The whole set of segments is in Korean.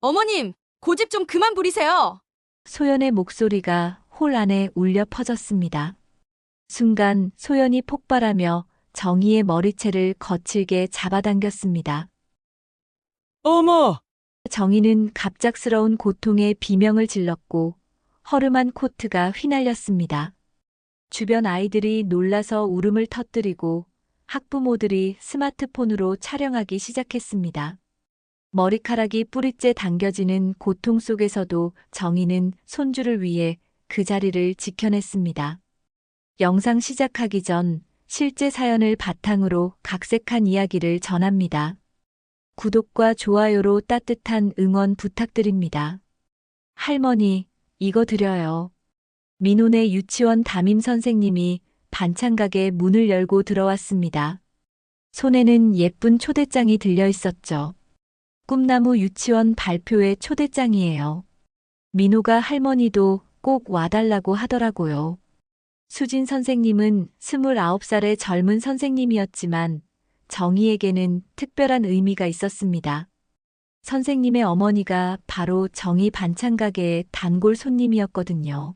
어머님, 고집 좀 그만 부리세요. 소연의 목소리가 홀 안에 울려 퍼졌습니다. 순간 소연이 폭발하며 정희의 머리채를 거칠게 잡아당겼습니다. 어머! 정희는 갑작스러운 고통에 비명을 질렀고 허름한 코트가 휘날렸습니다. 주변 아이들이 놀라서 울음을 터뜨리고 학부모들이 스마트폰으로 촬영하기 시작했습니다. 머리카락이 뿌리째 당겨지는 고통 속에서도 정희는 손주를 위해 그 자리를 지켜냈습니다. 영상 시작하기 전 실제 사연을 바탕으로 각색한 이야기를 전합니다. 구독과 좋아요로 따뜻한 응원 부탁드립니다. 할머니, 이거 드려요. 민호네 유치원 담임 선생님이 반찬가게 문을 열고 들어왔습니다. 손에는 예쁜 초대장이 들려 있었죠. 꿈나무 유치원 발표회 초대장이에요. 민호가 할머니도 꼭 와달라고 하더라고요. 수진 선생님은 29살의 젊은 선생님이었지만 정희에게는 특별한 의미가 있었습니다. 선생님의 어머니가 바로 정희 반찬 가게의 단골 손님이었거든요.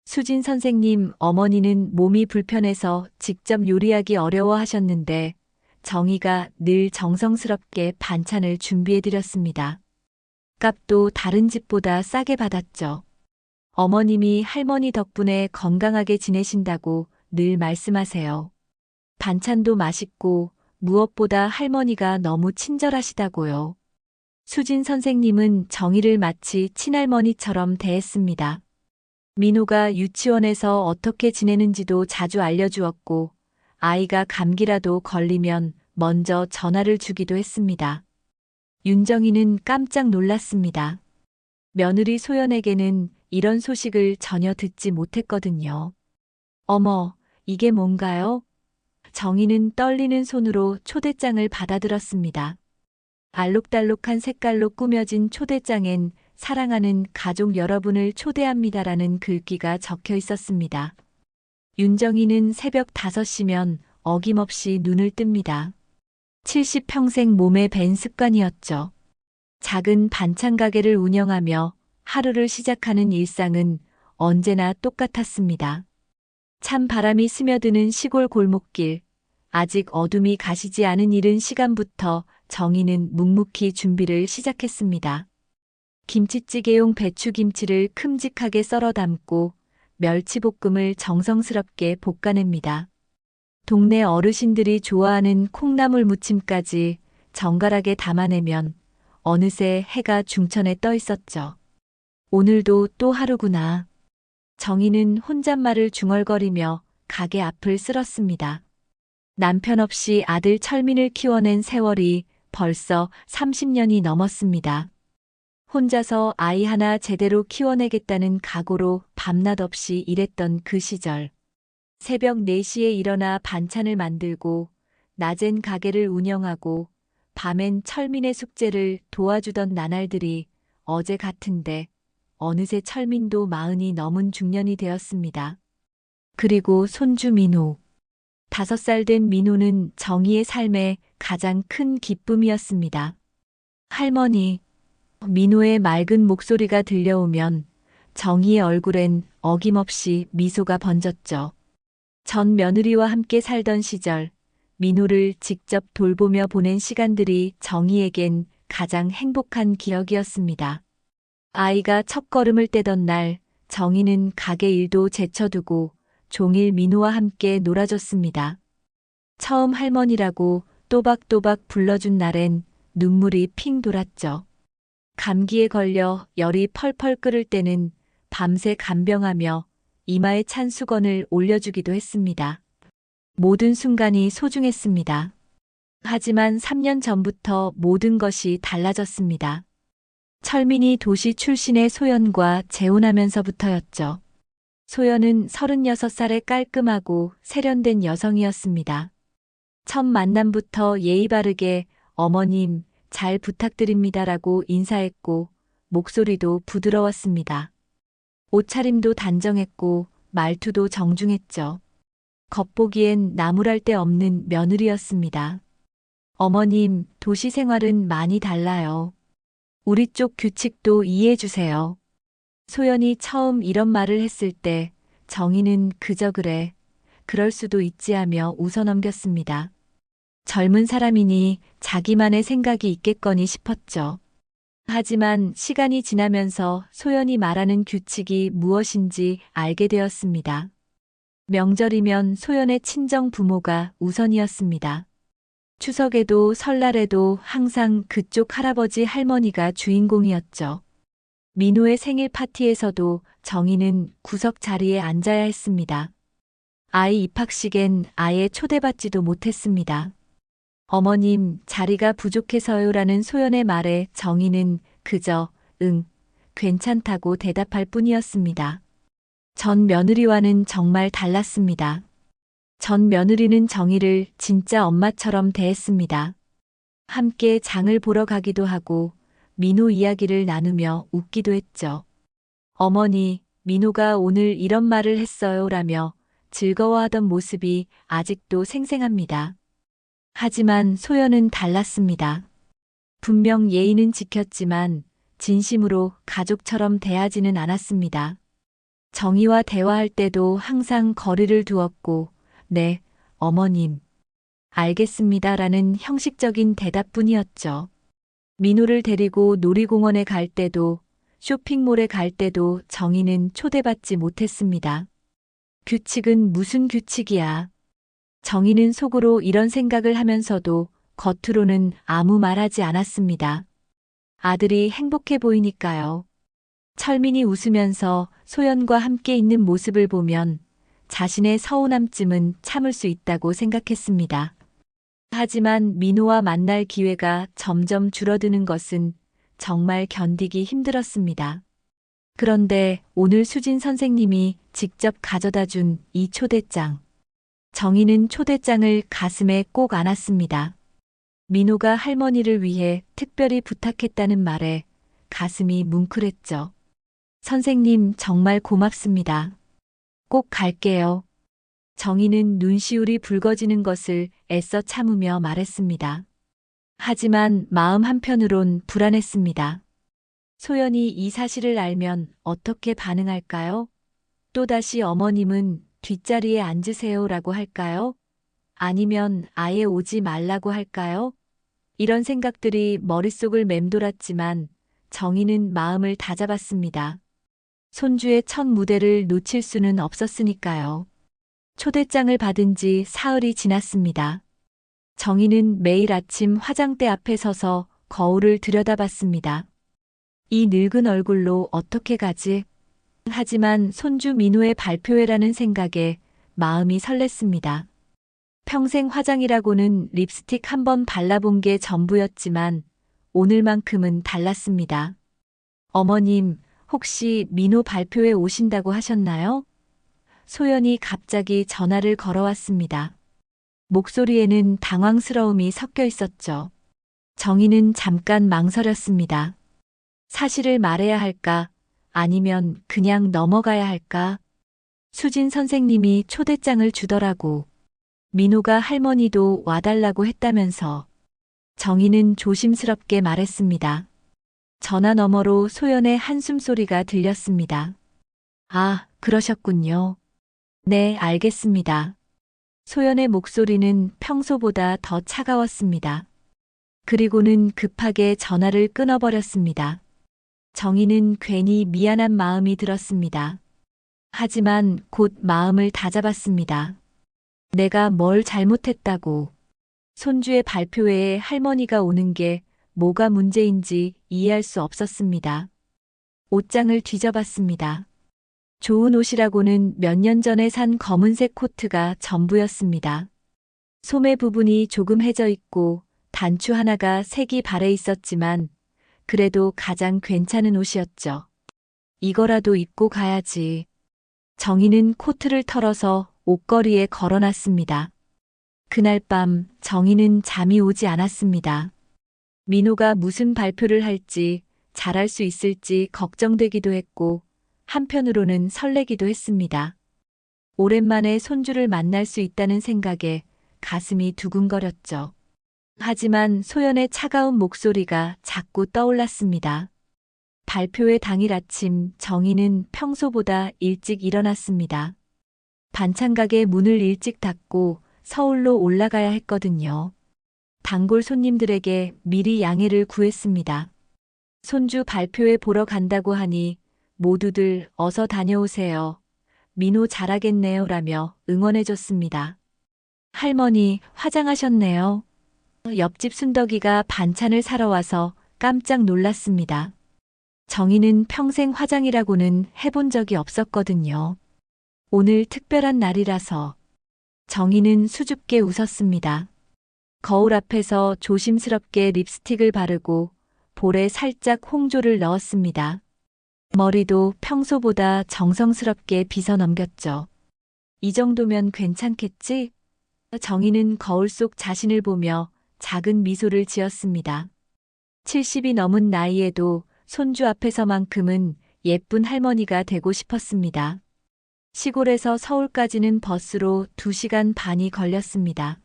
수진 선생님 어머니는 몸이 불편해서 직접 요리하기 어려워하셨는데 정희가 늘 정성스럽게 반찬을 준비해드렸습니다. 값도 다른 집보다 싸게 받았죠. 어머님이 할머니 덕분에 건강하게 지내신다고 늘 말씀하세요. 반찬도 맛있고 무엇보다 할머니가 너무 친절하시다고요. 수진 선생님은 정희를 마치 친할머니처럼 대했습니다. 민호가 유치원에서 어떻게 지내는지도 자주 알려주었고 아이가 감기라도 걸리면 먼저 전화를 주기도 했습니다. 윤정이는 깜짝 놀랐습니다. 며느리 소연에게는 이런 소식을 전혀 듣지 못했거든요. 어머, 이게 뭔가요? 정희는 떨리는 손으로 초대장을 받아들었습니다. 알록달록한 색깔로 꾸며진 초대장엔 사랑하는 가족 여러분을 초대합니다라는 글귀가 적혀 있었습니다. 윤정이는 새벽 5시면 어김없이 눈을 뜹니다. 70평생 몸에 밴 습관이었죠. 작은 반찬 가게를 운영하며 하루를 시작하는 일상은 언제나 똑같았습니다. 찬 바람이 스며드는 시골 골목길, 아직 어둠이 가시지 않은 이른 시간부터 정희는 묵묵히 준비를 시작했습니다. 김치찌개용 배추김치를 큼직하게 썰어 담고 멸치볶음을 정성스럽게 볶아냅니다. 동네 어르신들이 좋아하는 콩나물 무침까지 정갈하게 담아내면 어느새 해가 중천에 떠 있었죠. 오늘도 또 하루구나. 정희는 혼잣말을 중얼거리며 가게 앞을 쓸었습니다. 남편 없이 아들 철민을 키워낸 세월이 벌써 30년이 넘었습니다. 혼자서 아이 하나 제대로 키워내겠다는 각오로 밤낮 없이 일했던 그 시절. 새벽 4시에 일어나 반찬을 만들고 낮엔 가게를 운영하고 밤엔 철민의 숙제를 도와주던 나날들이 어제 같은데 어느새 철민도 40이 넘은 중년이 되었습니다. 그리고 손주 민호. 5살 된 민호는 정희의 삶의 가장 큰 기쁨이었습니다. 할머니, 민호의 맑은 목소리가 들려오면 정희의 얼굴엔 어김없이 미소가 번졌죠. 전 며느리와 함께 살던 시절, 민호를 직접 돌보며 보낸 시간들이 정희에겐 가장 행복한 기억이었습니다. 아이가 첫걸음을 떼던 날, 정희는 가게 일도 제쳐두고 종일 민호와 함께 놀아줬습니다. 처음 할머니라고 또박또박 불러준 날엔 눈물이 핑 돌았죠. 감기에 걸려 열이 펄펄 끓을 때는 밤새 간병하며 이마에 찬 수건을 올려주기도 했습니다. 모든 순간이 소중했습니다. 하지만 3년 전부터 모든 것이 달라졌습니다. 철민이 도시 출신의 소연과 재혼하면서부터였죠. 소연은 36살의 깔끔하고 세련된 여성이었습니다. 첫 만남부터 예의 바르게 어머님 잘 부탁드립니다라고 인사했고 목소리도 부드러웠습니다. 옷차림도 단정했고 말투도 정중했죠. 겉보기엔 나무랄 데 없는 며느리였습니다. 어머님, 도시 생활은 많이 달라요. 우리 쪽 규칙도 이해해 주세요. 소연이 처음 이런 말을 했을 때 정희는 그저 그래, 그럴 수도 있지 하며 웃어넘겼습니다. 젊은 사람이니 자기만의 생각이 있겠거니 싶었죠. 하지만 시간이 지나면서 소연이 말하는 규칙이 무엇인지 알게 되었습니다. 명절이면 소연의 친정 부모가 우선이었습니다. 추석에도 설날에도 항상 그쪽 할아버지 할머니가 주인공이었죠. 민호의 생일 파티에서도 정희는 구석 자리에 앉아야 했습니다. 아이 입학식엔 아예 초대받지도 못했습니다. 어머님, 자리가 부족해서요라는 소연의 말에 정희는 그저 응, 괜찮다고 대답할 뿐이었습니다. 전 며느리와는 정말 달랐습니다. 전 며느리는 정희를 진짜 엄마처럼 대했습니다. 함께 장을 보러 가기도 하고 민호 이야기를 나누며 웃기도 했죠. 어머니, 민호가 오늘 이런 말을 했어요라며 즐거워하던 모습이 아직도 생생합니다. 하지만 소연은 달랐습니다. 분명 예의는 지켰지만 진심으로 가족처럼 대하지는 않았습니다. 정희와 대화할 때도 항상 거리를 두었고, 네, 어머님. 알겠습니다라는 형식적인 대답뿐이었죠. 민호를 데리고 놀이공원에 갈 때도, 쇼핑몰에 갈 때도 정희는 초대받지 못했습니다. 규칙은 무슨 규칙이야. 정희는 속으로 이런 생각을 하면서도 겉으로는 아무 말하지 않았습니다. 아들이 행복해 보이니까요. 철민이 웃으면서 소연과 함께 있는 모습을 보면 자신의 서운함쯤은 참을 수 있다고 생각했습니다. 하지만 민호와 만날 기회가 점점 줄어드는 것은 정말 견디기 힘들었습니다. 그런데 오늘 수진 선생님이 직접 가져다 준 이 초대장. 정희는 초대장을 가슴에 꼭 안았습니다. 민호가 할머니를 위해 특별히 부탁했다는 말에 가슴이 뭉클했죠. 선생님 정말 고맙습니다. 꼭 갈게요. 정희는 눈시울이 붉어지는 것을 애써 참으며 말했습니다. 하지만 마음 한편으론 불안했습니다. 소연이 이 사실을 알면 어떻게 반응할까요? 또다시 어머님은 뒷자리에 앉으세요라고 할까요? 아니면 아예 오지 말라고 할까요? 이런 생각들이 머릿속을 맴돌았지만 정희는 마음을 다잡았습니다. 손주의 첫 무대를 놓칠 수는 없었으니까요. 초대장을 받은 지 사흘이 지났습니다. 정희는 매일 아침 화장대 앞에 서서 거울을 들여다봤습니다. 이 늙은 얼굴로 어떻게 가지? 하지만 손주 민호의 발표회라는 생각에 마음이 설렜습니다. 평생 화장이라고는 립스틱 한 번 발라본 게 전부였지만 오늘만큼은 달랐습니다. 어머님, 혹시 민호 발표회 오신다고 하셨나요? 소연이 갑자기 전화를 걸어왔습니다. 목소리에는 당황스러움이 섞여 있었죠. 정희는 잠깐 망설였습니다. 사실을 말해야 할까? 아니면 그냥 넘어가야 할까? 수진 선생님이 초대장을 주더라고. 민호가 할머니도 와달라고 했다면서. 정희는 조심스럽게 말했습니다. 전화 너머로 소연의 한숨소리가 들렸습니다. 아, 그러셨군요. 네, 알겠습니다. 소연의 목소리는 평소보다 더 차가웠습니다. 그리고는 급하게 전화를 끊어버렸습니다. 정희는 괜히 미안한 마음이 들었습니다. 하지만 곧 마음을 다잡았습니다. 내가 뭘 잘못했다고. 손주의 발표회에 할머니가 오는 게 뭐가 문제인지 이해할 수 없었습니다. 옷장을 뒤져봤습니다. 좋은 옷이라고는 몇 년 전에 산 검은색 코트가 전부였습니다. 소매 부분이 조금 해져 있고 단추 하나가 색이 발해 있었지만 그래도 가장 괜찮은 옷이었죠. 이거라도 입고 가야지. 정희는 코트를 털어서 옷걸이에 걸어놨습니다. 그날 밤 정희는 잠이 오지 않았습니다. 민호가 무슨 발표를 할지, 잘할 수 있을지 걱정되기도 했고 한편으로는 설레기도 했습니다. 오랜만에 손주를 만날 수 있다는 생각에 가슴이 두근거렸죠. 하지만 소연의 차가운 목소리가 자꾸 떠올랐습니다. 발표회 당일 아침 정희는 평소보다 일찍 일어났습니다. 반찬 가게 문을 일찍 닫고 서울로 올라가야 했거든요. 단골 손님들에게 미리 양해를 구했습니다. 손주 발표회 보러 간다고 하니 모두들 어서 다녀오세요. 민호 잘하겠네요 라며 응원해줬습니다. 할머니 화장하셨네요. 옆집 순덕이가 반찬을 사러 와서 깜짝 놀랐습니다. 정희는 평생 화장이라고는 해본 적이 없었거든요. 오늘 특별한 날이라서. 정희는 수줍게 웃었습니다. 거울 앞에서 조심스럽게 립스틱을 바르고 볼에 살짝 홍조를 넣었습니다. 머리도 평소보다 정성스럽게 빗어 넘겼죠. 이 정도면 괜찮겠지? 정희는 거울 속 자신을 보며 작은 미소를 지었습니다. 70이 넘은 나이에도 손주 앞에서만큼은 예쁜 할머니가 되고 싶었습니다. 시골에서 서울까지는 버스로 2시간 반이 걸렸습니다.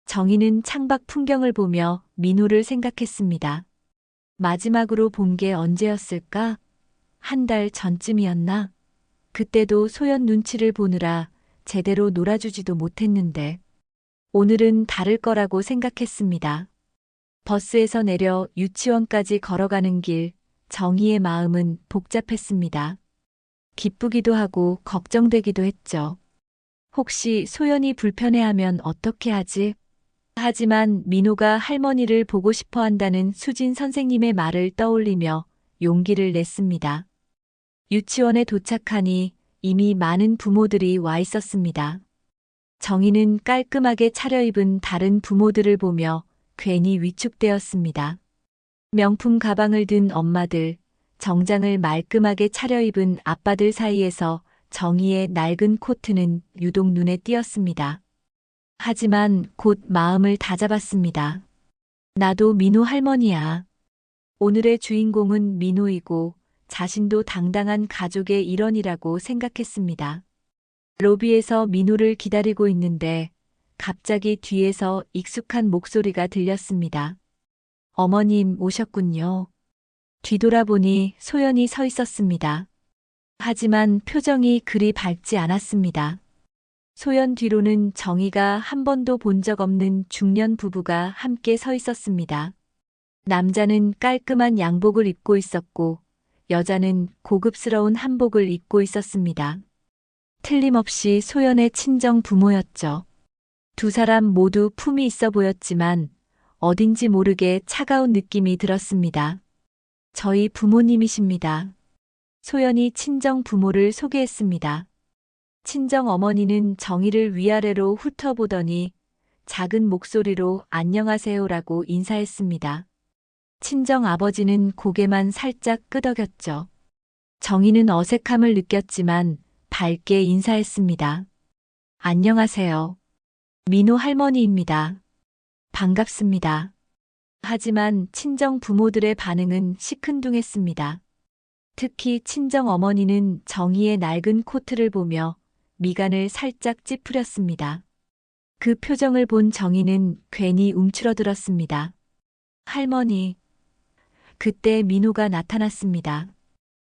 정희는 창밖 풍경을 보며 민호를 생각했습니다. 마지막으로 본 게 언제였을까? 한 달 전쯤이었나? 그때도 소연 눈치를 보느라 제대로 놀아주지도 못했는데 오늘은 다를 거라고 생각했습니다. 버스에서 내려 유치원까지 걸어가는 길, 정희의 마음은 복잡했습니다. 기쁘기도 하고 걱정되기도 했죠. 혹시 소연이 불편해하면 어떻게 하지? 하지만 민호가 할머니를 보고 싶어 한다는 수진 선생님의 말을 떠올리며 용기를 냈습니다. 유치원에 도착하니 이미 많은 부모들이 와 있었습니다. 정희는 깔끔하게 차려입은 다른 부모들을 보며 괜히 위축되었습니다. 명품 가방을 든 엄마들, 정장을 말끔하게 차려입은 아빠들 사이에서 정희의 낡은 코트는 유독 눈에 띄었습니다. 하지만 곧 마음을 다잡았습니다. 나도 민호 할머니야. 오늘의 주인공은 민호이고 자신도 당당한 가족의 일원이라고 생각했습니다. 로비에서 민호를 기다리고 있는데 갑자기 뒤에서 익숙한 목소리가 들렸습니다. 어머님 오셨군요. 뒤돌아보니 소연이 서 있었습니다. 하지만 표정이 그리 밝지 않았습니다. 소연 뒤로는 정희가 한 번도 본 적 없는 중년 부부가 함께 서 있었습니다. 남자는 깔끔한 양복을 입고 있었고 여자는 고급스러운 한복을 입고 있었습니다. 틀림없이 소연의 친정 부모였죠. 두 사람 모두 품이 있어 보였지만 어딘지 모르게 차가운 느낌이 들었습니다. 저희 부모님이십니다. 소연이 친정 부모를 소개했습니다. 친정 어머니는 정희를 위아래로 훑어보더니 작은 목소리로 안녕하세요라고 인사했습니다. 친정 아버지는 고개만 살짝 끄덕였죠. 정희는 어색함을 느꼈지만 밝게 인사했습니다. 안녕하세요. 민호 할머니입니다. 반갑습니다. 하지만 친정 부모들의 반응은 시큰둥했습니다. 특히 친정 어머니는 정희의 낡은 코트를 보며 미간을 살짝 찌푸렸습니다. 그 표정을 본 정희는 괜히 움츠러들었습니다. 할머니. 그때 민호가 나타났습니다.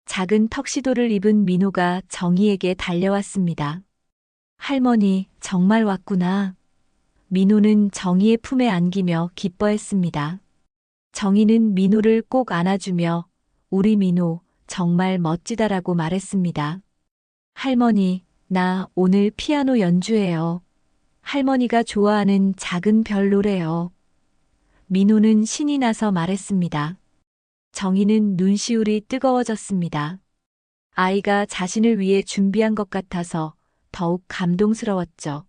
작은 턱시도를 입은 민호가 정희에게 달려왔습니다. 할머니, 정말 왔구나. 민호는 정희의 품에 안기며 기뻐했습니다. 정희는 민호를 꼭 안아주며 우리 민호 정말 멋지다라고 말했습니다. 할머니, 나 오늘 피아노 연주해요. 할머니가 좋아하는 작은 별 노래요. 민호는 신이 나서 말했습니다. 정희는 눈시울이 뜨거워졌습니다. 아이가 자신을 위해 준비한 것 같아서 더욱 감동스러웠죠.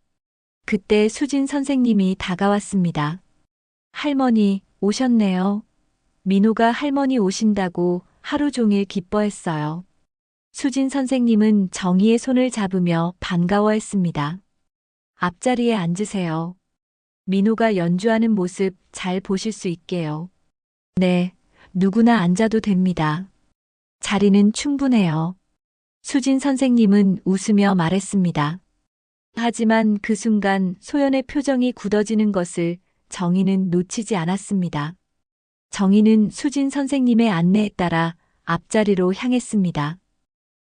그때 수진 선생님이 다가왔습니다. 할머니, 오셨네요. 민호가 할머니 오신다고 하루 종일 기뻐했어요. 수진 선생님은 정희의 손을 잡으며 반가워했습니다. 앞자리에 앉으세요. 민호가 연주하는 모습 잘 보실 수 있게요. 네, 누구나 앉아도 됩니다. 자리는 충분해요. 수진 선생님은 웃으며 말했습니다. 하지만 그 순간 소연의 표정이 굳어지는 것을 정희는 놓치지 않았습니다. 정희는 수진 선생님의 안내에 따라 앞자리로 향했습니다.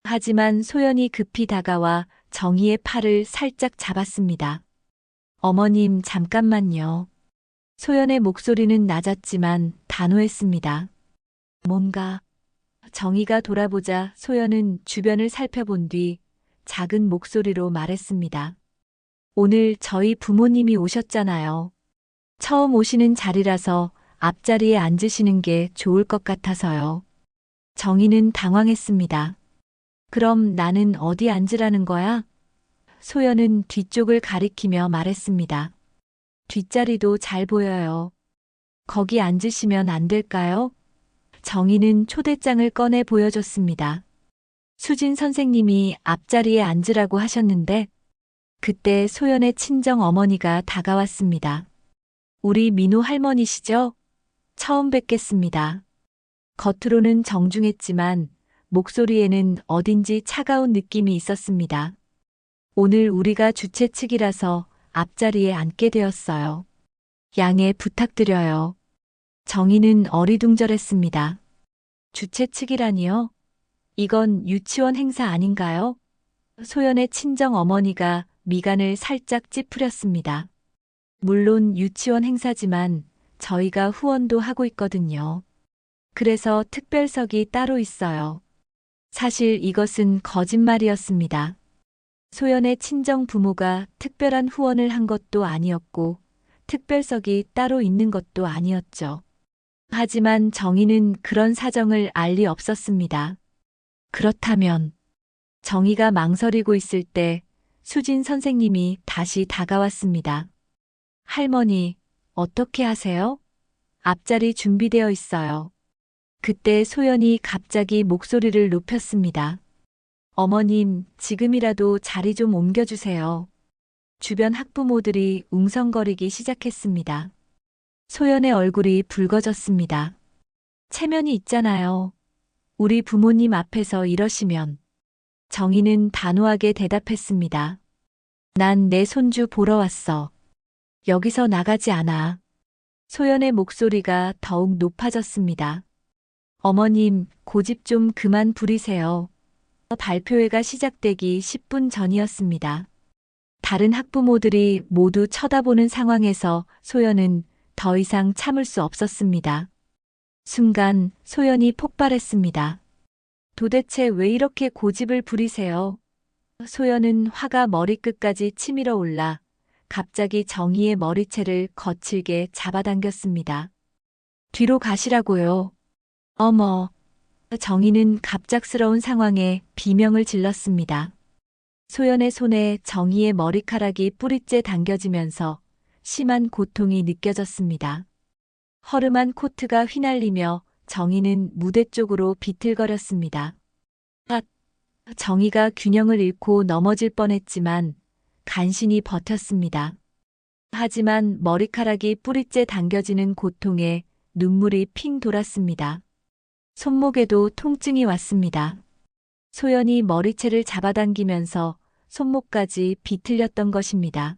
하지만 소연이 급히 다가와 정희의 팔을 살짝 잡았습니다. 어머님, 잠깐만요. 소연의 목소리는 낮았지만 단호했습니다. 뭔가. 정희가 돌아보자 소연은 주변을 살펴본 뒤 작은 목소리로 말했습니다. 오늘 저희 부모님이 오셨잖아요. 처음 오시는 자리라서 앞자리에 앉으시는 게 좋을 것 같아서요. 정희는 당황했습니다. 그럼 나는 어디 앉으라는 거야? 소연은 뒤쪽을 가리키며 말했습니다. 뒷자리도 잘 보여요. 거기 앉으시면 안 될까요? 정희는 초대장을 꺼내 보여줬습니다. 수진 선생님이 앞자리에 앉으라고 하셨는데 그때 소연의 친정 어머니가 다가왔습니다. 우리 민호 할머니시죠? 처음 뵙겠습니다. 겉으로는 정중했지만 목소리에는 어딘지 차가운 느낌이 있었습니다. 오늘 우리가 주최 측이라서 앞자리에 앉게 되었어요. 양해 부탁드려요. 정희는 어리둥절했습니다. 주최 측이라니요? 이건 유치원 행사 아닌가요? 소연의 친정 어머니가 미간을 살짝 찌푸렸습니다. 물론 유치원 행사지만 저희가 후원도 하고 있거든요. 그래서 특별석이 따로 있어요. 사실 이것은 거짓말이었습니다. 소연의 친정 부모가 특별한 후원을 한 것도 아니었고 특별석이 따로 있는 것도 아니었죠. 하지만 정희는 그런 사정을 알 리 없었습니다. 그렇다면 정희가 망설이고 있을 때 수진 선생님이 다시 다가왔습니다. 할머니, 어떻게 하세요? 앞자리 준비되어 있어요. 그때 소연이 갑자기 목소리를 높였습니다. 어머님, 지금이라도 자리 좀 옮겨주세요. 주변 학부모들이 웅성거리기 시작했습니다. 소연의 얼굴이 붉어졌습니다. 체면이 있잖아요. 우리 부모님 앞에서 이러시면. 정희는 단호하게 대답했습니다. 난 내 손주 보러 왔어. 여기서 나가지 않아. 소연의 목소리가 더욱 높아졌습니다. 어머님, 고집 좀 그만 부리세요. 발표회가 시작되기 10분 전이었습니다. 다른 학부모들이 모두 쳐다보는 상황에서 소연은 더 이상 참을 수 없었습니다. 순간 소연이 폭발했습니다. 도대체 왜 이렇게 고집을 부리세요? 소연은 화가 머리끝까지 치밀어 올라 갑자기 정희의 머리채를 거칠게 잡아당겼습니다. 뒤로 가시라고요. 어머. 정희는 갑작스러운 상황에 비명을 질렀습니다. 소연의 손에 정희의 머리카락이 뿌리째 당겨지면서 심한 고통이 느껴졌습니다. 허름한 코트가 휘날리며 정희는 무대 쪽으로 비틀거렸습니다. 정희가 균형을 잃고 넘어질 뻔했지만 간신히 버텼습니다. 하지만 머리카락이 뿌리째 당겨지는 고통에 눈물이 핑 돌았습니다. 손목에도 통증이 왔습니다. 소연이 머리채를 잡아당기면서 손목까지 비틀렸던 것입니다.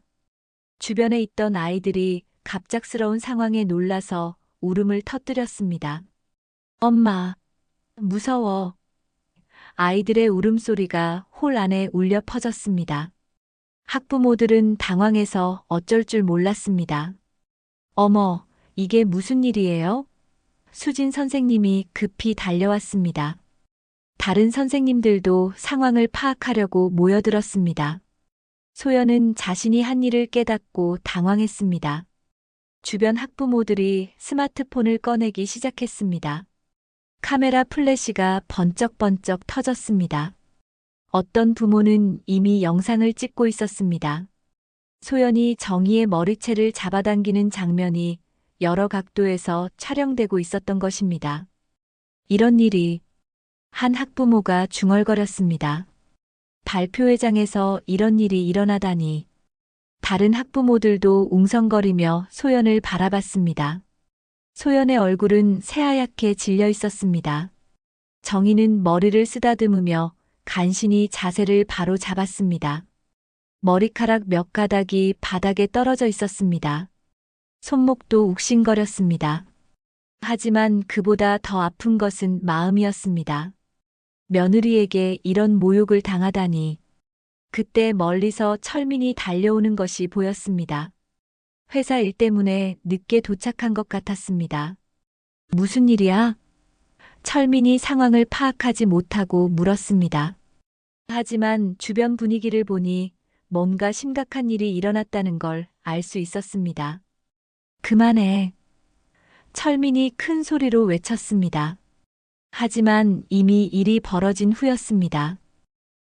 주변에 있던 아이들이 갑작스러운 상황에 놀라서 울음을 터뜨렸습니다. 엄마, 무서워. 아이들의 울음소리가 홀 안에 울려 퍼졌습니다. 학부모들은 당황해서 어쩔 줄 몰랐습니다. 어머, 이게 무슨 일이에요? 수진 선생님이 급히 달려왔습니다. 다른 선생님들도 상황을 파악하려고 모여들었습니다. 소연은 자신이 한 일을 깨닫고 당황했습니다. 주변 학부모들이 스마트폰을 꺼내기 시작했습니다. 카메라 플래시가 번쩍번쩍 터졌습니다. 어떤 부모는 이미 영상을 찍고 있었습니다. 소연이 정희의 머리채를 잡아당기는 장면이 여러 각도에서 촬영되고 있었던 것입니다. 이런 일이. 한 학부모가 중얼거렸습니다. 발표회장에서 이런 일이 일어나다니. 다른 학부모들도 웅성거리며 소연을 바라봤습니다. 소연의 얼굴은 새하얗게 질려 있었습니다. 정희는 머리를 쓰다듬으며 간신히 자세를 바로 잡았습니다. 머리카락 몇 가닥이 바닥에 떨어져 있었습니다. 손목도 욱신거렸습니다. 하지만 그보다 더 아픈 것은 마음이었습니다. 며느리에게 이런 모욕을 당하다니. 그때 멀리서 철민이 달려오는 것이 보였습니다. 회사 일 때문에 늦게 도착한 것 같았습니다. 무슨 일이야? 철민이 상황을 파악하지 못하고 물었습니다. 하지만 주변 분위기를 보니 뭔가 심각한 일이 일어났다는 걸 알 수 있었습니다. 그만해. 철민이 큰 소리로 외쳤습니다. 하지만 이미 일이 벌어진 후였습니다.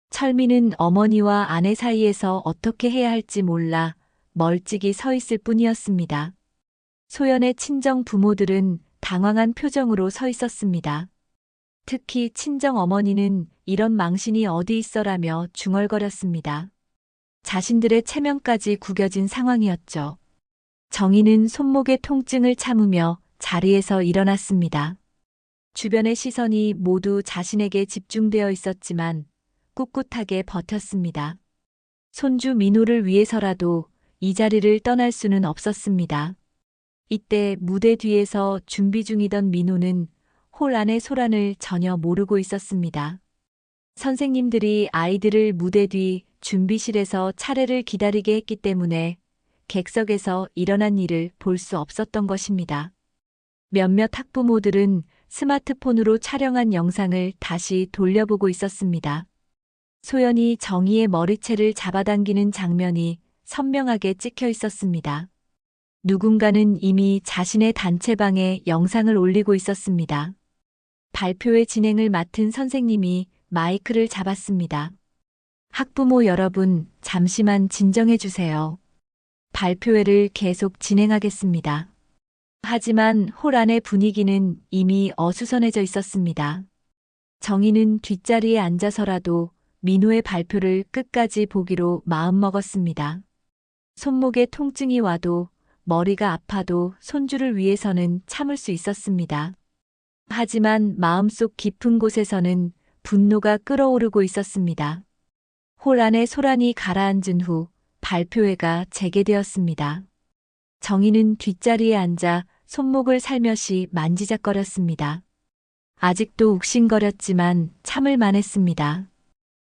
철민은 어머니와 아내 사이에서 어떻게 해야 할지 몰라 멀찍이 서 있을 뿐이었습니다. 소연의 친정 부모들은 당황한 표정으로 서 있었습니다. 특히 친정 어머니는 이런 망신이 어디 있어라며 중얼거렸습니다. 자신들의 체면까지 구겨진 상황이었죠. 정희는 손목의 통증을 참으며 자리에서 일어났습니다. 주변의 시선이 모두 자신에게 집중되어 있었지만 꿋꿋하게 버텼습니다. 손주 민호를 위해서라도 이 자리를 떠날 수는 없었습니다. 이때 무대 뒤에서 준비 중이던 민호는 홀 안의 소란을 전혀 모르고 있었습니다. 선생님들이 아이들을 무대 뒤 준비실에서 차례를 기다리게 했기 때문에 객석에서 일어난 일을 볼 수 없었던 것입니다. 몇몇 학부모들은 스마트폰으로 촬영한 영상을 다시 돌려보고 있었습니다. 소연이 정희의 머리채를 잡아당기는 장면이 선명하게 찍혀 있었습니다. 누군가는 이미 자신의 단체방에 영상을 올리고 있었습니다. 발표회 진행을 맡은 선생님이 마이크를 잡았습니다. 학부모 여러분, 잠시만 진정해 주세요. 발표회를 계속 진행하겠습니다. 하지만 홀 안의 분위기는 이미 어수선해져 있었습니다. 정희는 뒷자리에 앉아서라도 민호의 발표를 끝까지 보기로 마음먹었습니다. 손목에 통증이 와도 머리가 아파도 손주를 위해서는 참을 수 있었습니다. 하지만 마음속 깊은 곳에서는 분노가 끓어오르고 있었습니다. 홀 안의 소란이 가라앉은 후 발표회가 재개되었습니다. 정희는 뒷자리에 앉아 손목을 살며시 만지작거렸습니다. 아직도 욱신거렸지만 참을 만했습니다.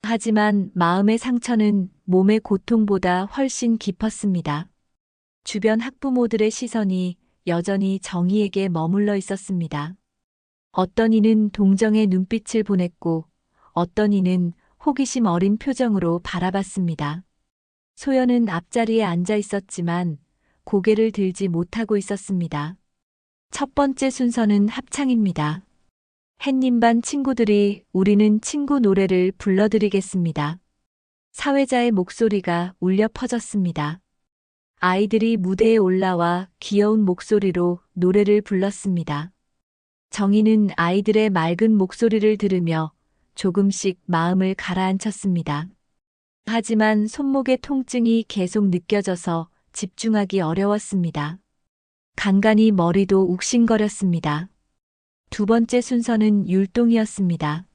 하지만 마음의 상처는 몸의 고통보다 훨씬 깊었습니다. 주변 학부모들의 시선이 여전히 정희에게 머물러 있었습니다. 어떤 이는 동정의 눈빛을 보냈고 어떤 이는 호기심 어린 표정으로 바라봤습니다. 소연은 앞자리에 앉아 있었지만 고개를 들지 못하고 있었습니다. 첫 번째 순서는 합창입니다. 햇님반 친구들이 우리는 친구 노래를 불러드리겠습니다. 사회자의 목소리가 울려 퍼졌습니다. 아이들이 무대에 올라와 귀여운 목소리로 노래를 불렀습니다. 정희는 아이들의 맑은 목소리를 들으며 조금씩 마음을 가라앉혔습니다. 하지만 손목의 통증이 계속 느껴져서 집중하기 어려웠습니다. 간간히 머리도 욱신거렸습니다. 두 번째 순서는 율동이었습니다.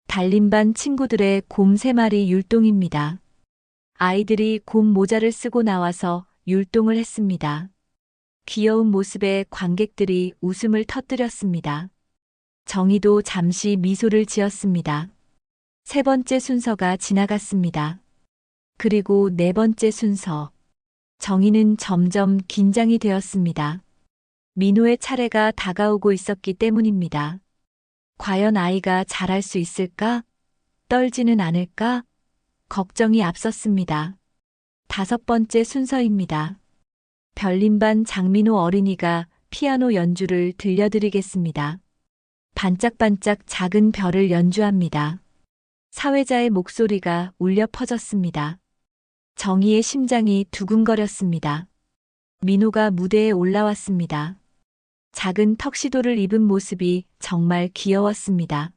달림반 친구들의 곰 3마리 율동입니다. 아이들이 곰 모자를 쓰고 나와서 율동을 했습니다. 귀여운 모습에 관객들이 웃음을 터뜨렸습니다. 정희도 잠시 미소를 지었습니다. 세 번째 순서가 지나갔습니다. 그리고 네 번째 순서. 정희는 점점 긴장이 되었습니다. 민호의 차례가 다가오고 있었기 때문입니다. 과연 아이가 잘할 수 있을까? 떨지는 않을까? 걱정이 앞섰습니다. 다섯 번째 순서입니다. 별림반 장민호 어린이가 피아노 연주를 들려드리겠습니다. 반짝반짝 작은 별을 연주합니다. 사회자의 목소리가 울려 퍼졌습니다. 정희의 심장이 두근거렸습니다. 민호가 무대에 올라왔습니다. 작은 턱시도를 입은 모습이 정말 귀여웠습니다.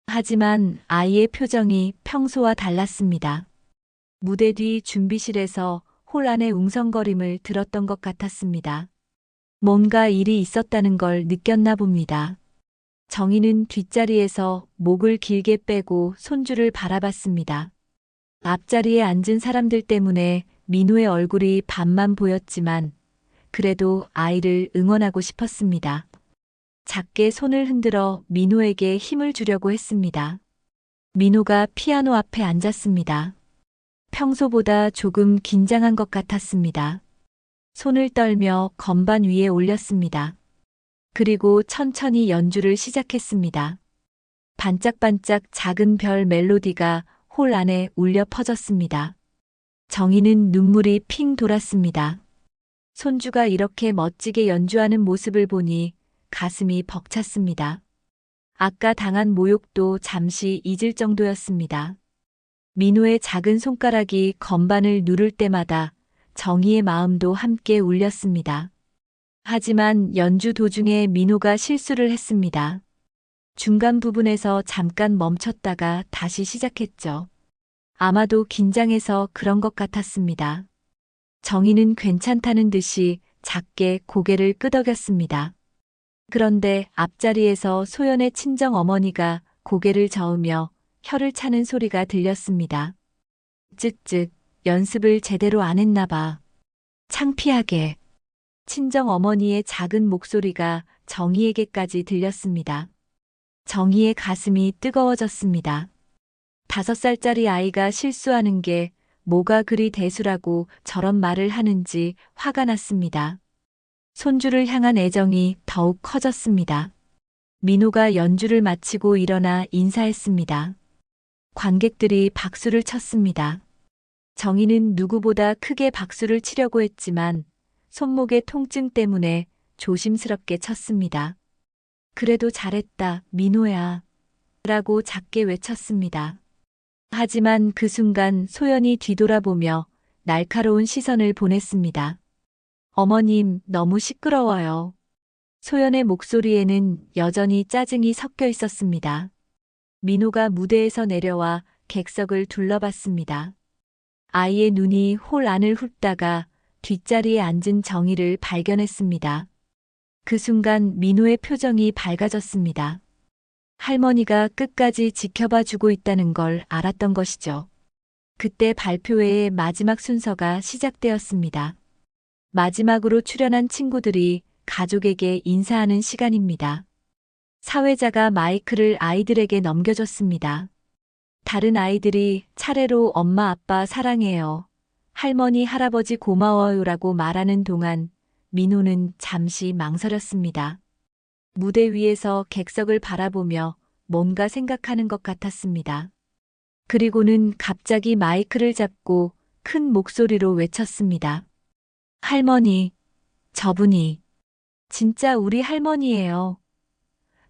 하지만 아이의 표정이 평소와 달랐습니다. 무대 뒤 준비실에서 홀 안의 웅성거림을 들었던 것 같았습니다. 뭔가 일이 있었다는 걸 느꼈나 봅니다. 정희는 뒷자리에서 목을 길게 빼고 손주를 바라봤습니다. 앞자리에 앉은 사람들 때문에 민호의 얼굴이 반만 보였지만 그래도 아이를 응원하고 싶었습니다. 작게 손을 흔들어 민호에게 힘을 주려고 했습니다. 민호가 피아노 앞에 앉았습니다. 평소보다 조금 긴장한 것 같았습니다. 손을 떨며 건반 위에 올렸습니다. 그리고 천천히 연주를 시작했습니다. 반짝반짝 작은 별 멜로디가 홀 안에 울려 퍼졌습니다. 정희는 눈물이 핑 돌았습니다. 손주가 이렇게 멋지게 연주하는 모습을 보니 가슴이 벅찼습니다. 아까 당한 모욕도 잠시 잊을 정도였습니다. 민호의 작은 손가락이 건반을 누를 때마다 정희의 마음도 함께 울렸습니다. 하지만 연주 도중에 민호가 실수를 했습니다. 중간 부분에서 잠깐 멈췄다가 다시 시작했죠. 아마도 긴장해서 그런 것 같았습니다. 정희는 괜찮다는 듯이 작게 고개를 끄덕였습니다. 그런데 앞자리에서 소연의 친정 어머니가 고개를 저으며 혀를 차는 소리가 들렸습니다. 쯧쯧, 연습을 제대로 안 했나 봐. 창피하게. 친정 어머니의 작은 목소리가 정희에게까지 들렸습니다. 정희의 가슴이 뜨거워졌습니다. 5살짜리 아이가 실수하는 게 뭐가 그리 대수라고 저런 말을 하는지 화가 났습니다. 손주를 향한 애정이 더욱 커졌습니다. 민호가 연주를 마치고 일어나 인사했습니다. 관객들이 박수를 쳤습니다. 정희는 누구보다 크게 박수를 치려고 했지만 손목의 통증 때문에 조심스럽게 쳤습니다. 그래도 잘했다, 민호야. 라고 작게 외쳤습니다. 하지만 그 순간 소연이 뒤돌아보며 날카로운 시선을 보냈습니다. 어머님, 너무 시끄러워요. 소연의 목소리에는 여전히 짜증이 섞여 있었습니다. 민호가 무대에서 내려와 객석을 둘러봤습니다. 아이의 눈이 홀 안을 훑다가 뒷자리에 앉은 정희를 발견했습니다. 그 순간 민호의 표정이 밝아졌습니다. 할머니가 끝까지 지켜봐 주고 있다는 걸 알았던 것이죠. 그때 발표회의 마지막 순서가 시작되었습니다. 마지막으로 출연한 친구들이 가족에게 인사하는 시간입니다. 사회자가 마이크를 아이들에게 넘겨줬습니다. 다른 아이들이 차례로 엄마 아빠 사랑해요. 할머니 할아버지 고마워요라고 말하는 동안 민호는 잠시 망설였습니다. 무대 위에서 객석을 바라보며 뭔가 생각하는 것 같았습니다. 그리고는 갑자기 마이크를 잡고 큰 목소리로 외쳤습니다. 할머니, 저분이 진짜 우리 할머니예요.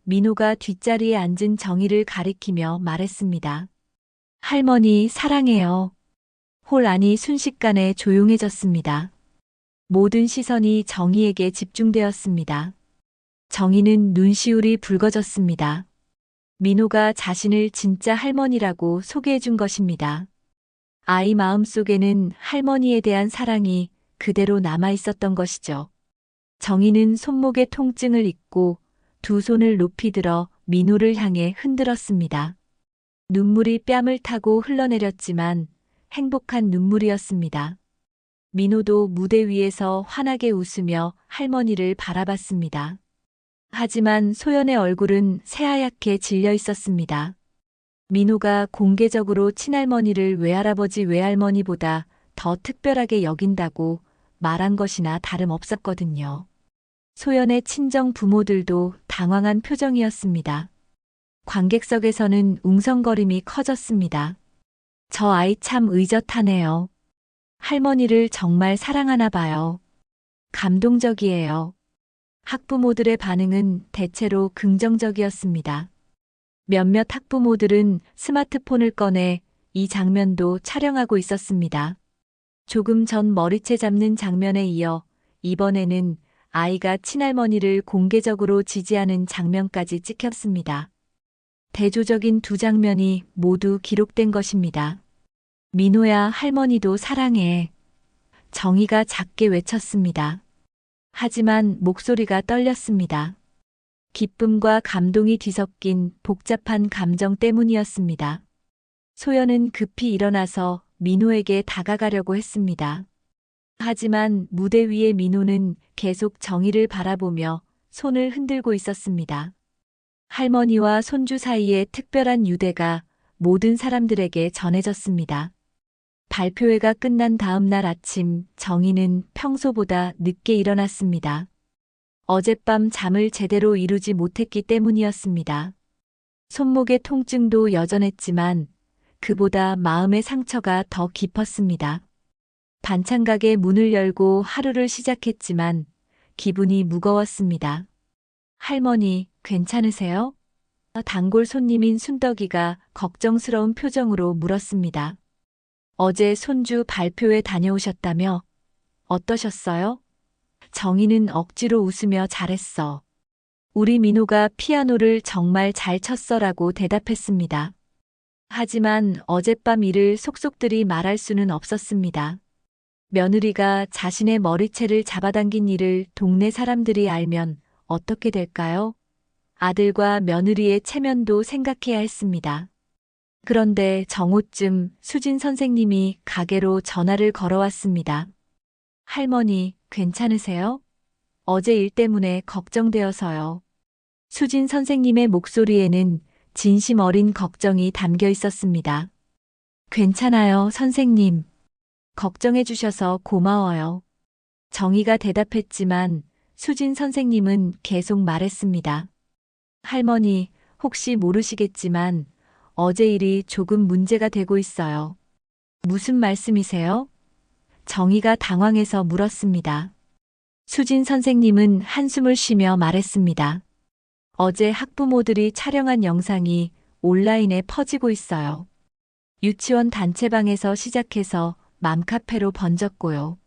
민호가 뒷자리에 앉은 정희를 가리키며 말했습니다. 할머니 사랑해요. 홀 안이 순식간에 조용해졌습니다. 모든 시선이 정희에게 집중되었습니다. 정희는 눈시울이 붉어졌습니다. 민호가 자신을 진짜 할머니라고 소개해 준 것입니다. 아이 마음속에는 할머니에 대한 사랑이 그대로 남아 있었던 것이죠. 정희는 손목의 통증을 잊고 두 손을 높이 들어 민호를 향해 흔들었습니다. 눈물이 뺨을 타고 흘러내렸지만 행복한 눈물이었습니다. 민호도 무대 위에서 환하게 웃으며 할머니를 바라봤습니다. 하지만 소연의 얼굴은 새하얗게 질려 있었습니다. 민호가 공개적으로 친할머니를 외할아버지 외할머니보다 더 특별하게 여긴다고 말한 것이나 다름없었거든요. 소연의 친정 부모들도 당황한 표정이었습니다. 관객석에서는 웅성거림이 커졌습니다. 저 아이 참 의젓하네요. 할머니를 정말 사랑하나 봐요. 감동적이에요. 학부모들의 반응은 대체로 긍정적이었습니다. 몇몇 학부모들은 스마트폰을 꺼내 이 장면도 촬영하고 있었습니다. 조금 전 머리채 잡는 장면에 이어 이번에는 아이가 친할머니를 공개적으로 지지하는 장면까지 찍혔습니다. 대조적인 두 장면이 모두 기록된 것입니다. 민호야, 할머니도 사랑해. 정희가 작게 외쳤습니다. 하지만 목소리가 떨렸습니다. 기쁨과 감동이 뒤섞인 복잡한 감정 때문이었습니다. 소연은 급히 일어나서 민호에게 다가가려고 했습니다. 하지만 무대 위의 민호는 계속 정희를 바라보며 손을 흔들고 있었습니다. 할머니와 손주 사이의 특별한 유대가 모든 사람들에게 전해졌습니다. 발표회가 끝난 다음 날 아침 정희는 평소보다 늦게 일어났습니다. 어젯밤 잠을 제대로 이루지 못했기 때문이었습니다. 손목의 통증도 여전했지만 그보다 마음의 상처가 더 깊었습니다. 반찬가게 문을 열고 하루를 시작했지만 기분이 무거웠습니다. 할머니, 괜찮으세요? 단골 손님인 순덕이가 걱정스러운 표정으로 물었습니다. 어제 손주 발표회 다녀오셨다며? 어떠셨어요? 정희는 억지로 웃으며 잘했어. 우리 민호가 피아노를 정말 잘 쳤어라고 대답했습니다. 하지만 어젯밤 일을 속속들이 말할 수는 없었습니다. 며느리가 자신의 머리채를 잡아당긴 일을 동네 사람들이 알면 어떻게 될까요? 아들과 며느리의 체면도 생각해야 했습니다. 그런데 정오쯤 수진 선생님이 가게로 전화를 걸어왔습니다. 할머니, 괜찮으세요? 어제 일 때문에 걱정되어서요. 수진 선생님의 목소리에는 진심 어린 걱정이 담겨 있었습니다. 괜찮아요, 선생님. 걱정해 주셔서 고마워요. 정희가 대답했지만 수진 선생님은 계속 말했습니다. 할머니, 혹시 모르시겠지만 어제 일이 조금 문제가 되고 있어요. 무슨 말씀이세요? 정희가 당황해서 물었습니다. 수진 선생님은 한숨을 쉬며 말했습니다. 어제 학부모들이 촬영한 영상이 온라인에 퍼지고 있어요. 유치원 단체방에서 시작해서 맘카페로 번졌고요.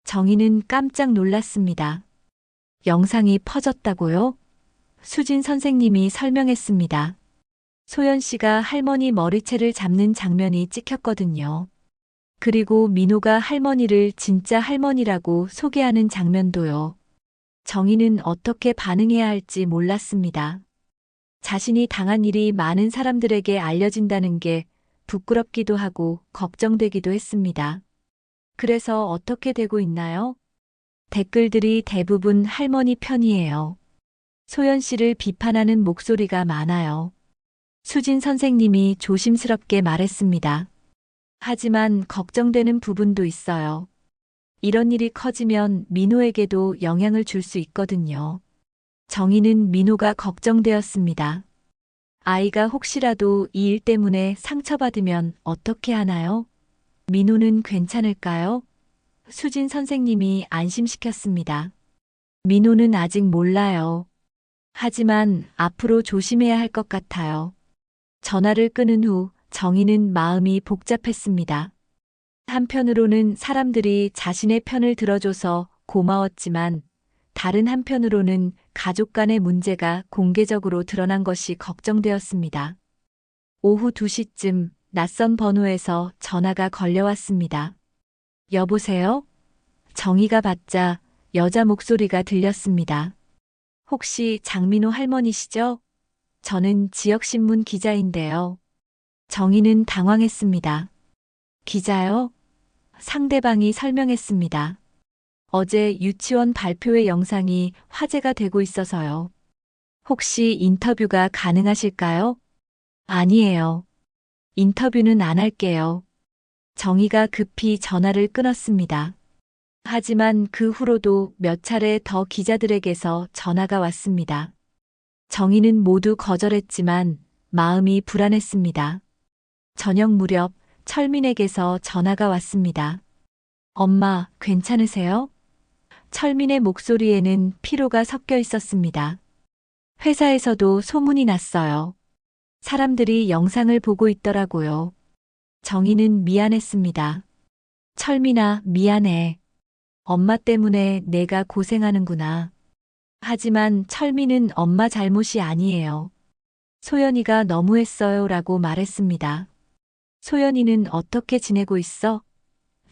정희는 깜짝 놀랐습니다. 영상이 퍼졌다고요? 수진 선생님이 설명했습니다. 소연 씨가 할머니 머리채를 잡는 장면이 찍혔거든요. 그리고 민호가 할머니를 진짜 할머니라고 소개하는 장면도요. 정희는 어떻게 반응해야 할지 몰랐습니다. 자신이 당한 일이 많은 사람들에게 알려진다는 게 부끄럽기도 하고 걱정되기도 했습니다. 그래서 어떻게 되고 있나요? 댓글들이 대부분 할머니 편이에요. 소연 씨를 비판하는 목소리가 많아요. 수진 선생님이 조심스럽게 말했습니다. 하지만 걱정되는 부분도 있어요. 이런 일이 커지면 민호에게도 영향을 줄 수 있거든요. 정희는 민호가 걱정되었습니다. 아이가 혹시라도 이 일 때문에 상처받으면 어떻게 하나요? 민호는 괜찮을까요? 수진 선생님이 안심시켰습니다. 민호는 아직 몰라요. 하지만 앞으로 조심해야 할 것 같아요. 전화를 끊은 후 정희는 마음이 복잡했습니다. 한편으로는 사람들이 자신의 편을 들어줘서 고마웠지만 다른 한편으로는 가족 간의 문제가 공개적으로 드러난 것이 걱정되었습니다. 오후 2시쯤 낯선 번호에서 전화가 걸려왔습니다. 여보세요? 정희가 받자 여자 목소리가 들렸습니다. 혹시 장민호 할머니시죠? 저는 지역신문 기자인데요. 정희는 당황했습니다. 기자요? 상대방이 설명했습니다. 어제 유치원 발표회 영상이 화제가 되고 있어서요. 혹시 인터뷰가 가능하실까요? 아니에요. 인터뷰는 안 할게요. 정희가 급히 전화를 끊었습니다. 하지만 그 후로도 몇 차례 더 기자들에게서 전화가 왔습니다. 정희는 모두 거절했지만 마음이 불안했습니다. 저녁 무렵 철민에게서 전화가 왔습니다. 엄마, 괜찮으세요? 철민의 목소리에는 피로가 섞여 있었습니다. 회사에서도 소문이 났어요. 사람들이 영상을 보고 있더라고요. 정희는 미안했습니다. 철민아, 미안해. 엄마 때문에 내가 고생하는구나. 하지만 철민은 엄마 잘못이 아니에요. 소연이가 너무했어요 라고 말했습니다. 소연이는 어떻게 지내고 있어?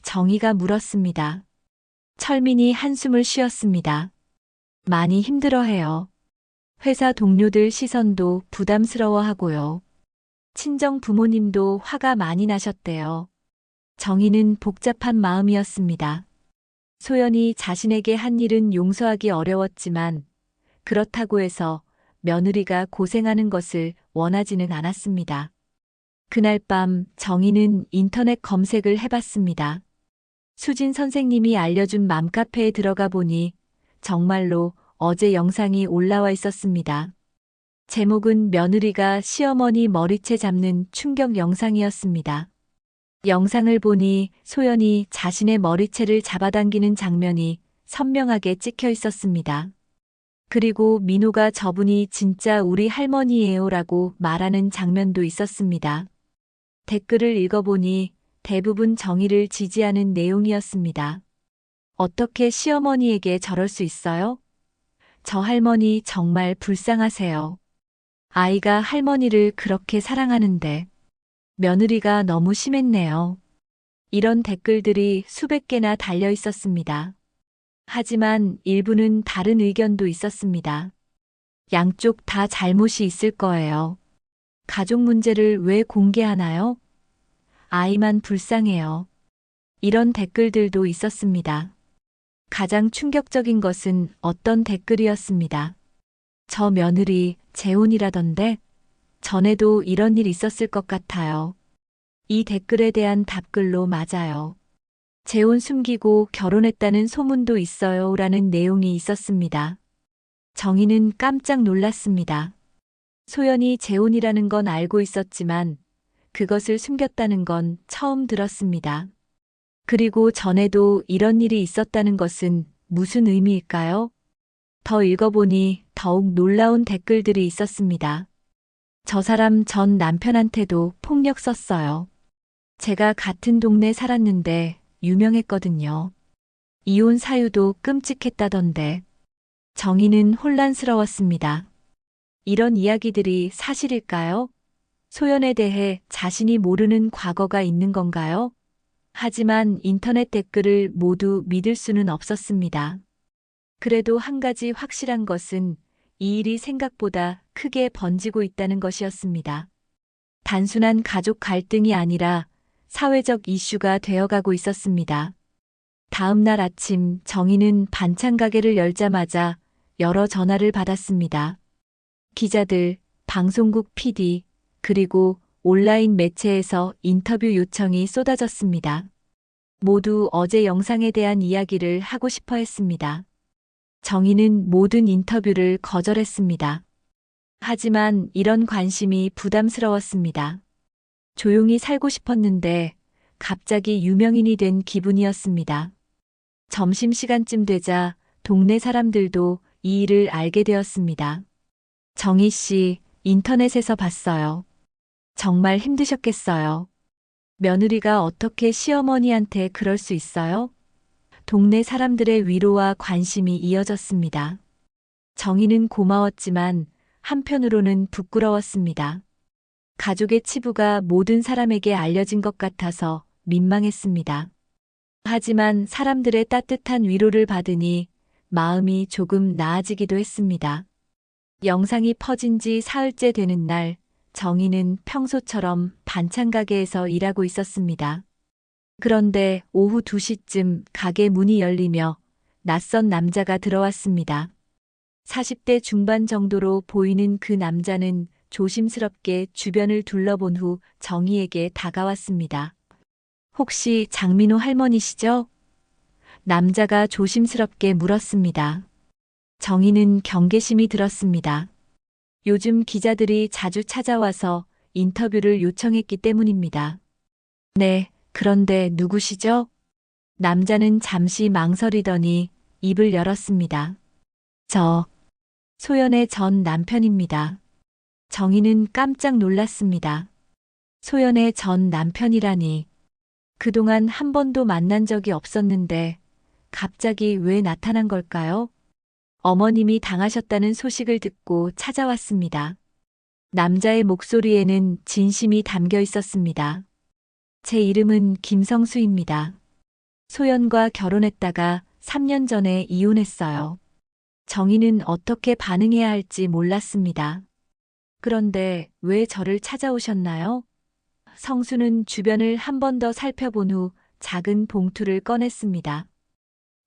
정희가 물었습니다. 철민이 한숨을 쉬었습니다. 많이 힘들어해요. 회사 동료들 시선도 부담스러워하고요. 친정 부모님도 화가 많이 나셨대요. 정희는 복잡한 마음이었습니다. 소연이 자신에게 한 일은 용서하기 어려웠지만 그렇다고 해서 며느리가 고생하는 것을 원하지는 않았습니다. 그날 밤 정희는 인터넷 검색을 해봤습니다. 수진 선생님이 알려준 맘카페에 들어가 보니 정말로 어제 영상이 올라와 있었습니다. 제목은 며느리가 시어머니 머리채 잡는 충격 영상이었습니다. 영상을 보니 소연이 자신의 머리채를 잡아당기는 장면이 선명하게 찍혀 있었습니다. 그리고 민호가 저분이 진짜 우리 할머니예요라고 말하는 장면도 있었습니다. 댓글을 읽어보니 대부분 정의를 지지하는 내용이었습니다. 어떻게 시어머니에게 저럴 수 있어요? 저 할머니 정말 불쌍하세요. 아이가 할머니를 그렇게 사랑하는데 며느리가 너무 심했네요. 이런 댓글들이 수백 개나 달려 있었습니다. 하지만 일부는 다른 의견도 있었습니다. 양쪽 다 잘못이 있을 거예요. 가족 문제를 왜 공개하나요? 아이만 불쌍해요. 이런 댓글들도 있었습니다. 가장 충격적인 것은 어떤 댓글이었습니다. 저 며느리 재혼이라던데 전에도 이런 일 있었을 것 같아요. 이 댓글에 대한 답글로 맞아요. 재혼 숨기고 결혼했다는 소문도 있어요 라는 내용이 있었습니다. 정희는 깜짝 놀랐습니다. 소연이 재혼이라는 건 알고 있었지만 그것을 숨겼다는 건 처음 들었습니다. 그리고 전에도 이런 일이 있었다는 것은 무슨 의미일까요? 더 읽어보니 더욱 놀라운 댓글들이 있었습니다. 저 사람 전 남편한테도 폭력 썼어요. 제가 같은 동네 살았는데 유명했거든요. 이혼 사유도 끔찍했다던데. 정희는 혼란스러웠습니다. 이런 이야기들이 사실일까요? 소연에 대해 자신이 모르는 과거가 있는 건가요? 하지만 인터넷 댓글을 모두 믿을 수는 없었습니다. 그래도 한 가지 확실한 것은 이 일이 생각보다 크게 번지고 있다는 것이었습니다. 단순한 가족 갈등이 아니라 사회적 이슈가 되어가고 있었습니다. 다음 날 아침 정희는 반찬 가게를 열자마자 여러 전화를 받았습니다. 기자들, 방송국 PD, 그리고 온라인 매체에서 인터뷰 요청이 쏟아졌습니다. 모두 어제 영상에 대한 이야기를 하고 싶어 했습니다. 정희는 모든 인터뷰를 거절했습니다. 하지만 이런 관심이 부담스러웠습니다. 조용히 살고 싶었는데 갑자기 유명인이 된 기분이었습니다. 점심시간쯤 되자 동네 사람들도 이 일을 알게 되었습니다. 정희 씨, 인터넷에서 봤어요. 정말 힘드셨겠어요. 며느리가 어떻게 시어머니한테 그럴 수 있어요? 동네 사람들의 위로와 관심이 이어졌습니다. 정희는 고마웠지만 한편으로는 부끄러웠습니다. 가족의 치부가 모든 사람에게 알려진 것 같아서 민망했습니다. 하지만 사람들의 따뜻한 위로를 받으니 마음이 조금 나아지기도 했습니다. 영상이 퍼진 지 사흘째 되는 날, 정희는 평소처럼 반찬 가게에서 일하고 있었습니다. 그런데 오후 2시쯤 가게 문이 열리며 낯선 남자가 들어왔습니다. 40대 중반 정도로 보이는 그 남자는 조심스럽게 주변을 둘러본 후 정희에게 다가왔습니다. 혹시 장민호 할머니시죠? 남자가 조심스럽게 물었습니다. 정희는 경계심이 들었습니다. 요즘 기자들이 자주 찾아와서 인터뷰를 요청했기 때문입니다. 네, 그런데 누구시죠? 남자는 잠시 망설이더니 입을 열었습니다. 저, 소연의 전 남편입니다. 정희는 깜짝 놀랐습니다. 소연의 전 남편이라니. 그동안 한 번도 만난 적이 없었는데 갑자기 왜 나타난 걸까요? 어머님이 당하셨다는 소식을 듣고 찾아왔습니다. 남자의 목소리에는 진심이 담겨 있었습니다. 제 이름은 김성수입니다. 소연과 결혼했다가 3년 전에 이혼했어요. 정희는 어떻게 반응해야 할지 몰랐습니다. 그런데 왜 저를 찾아오셨나요? 성수는 주변을 한 번 더 살펴본 후 작은 봉투를 꺼냈습니다.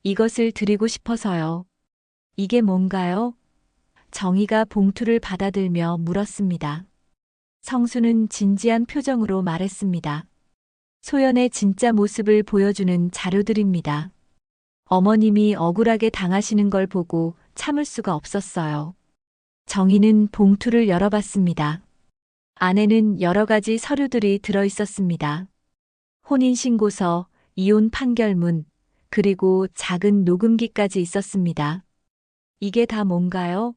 이것을 드리고 싶어서요. 이게 뭔가요? 정희가 봉투를 받아들며 물었습니다. 성수는 진지한 표정으로 말했습니다. 소연의 진짜 모습을 보여주는 자료들입니다. 어머님이 억울하게 당하시는 걸 보고 참을 수가 없었어요. 정희는 봉투를 열어봤습니다. 안에는 여러 가지 서류들이 들어 있었습니다. 혼인신고서, 이혼 판결문, 그리고 작은 녹음기까지 있었습니다. 이게 다 뭔가요?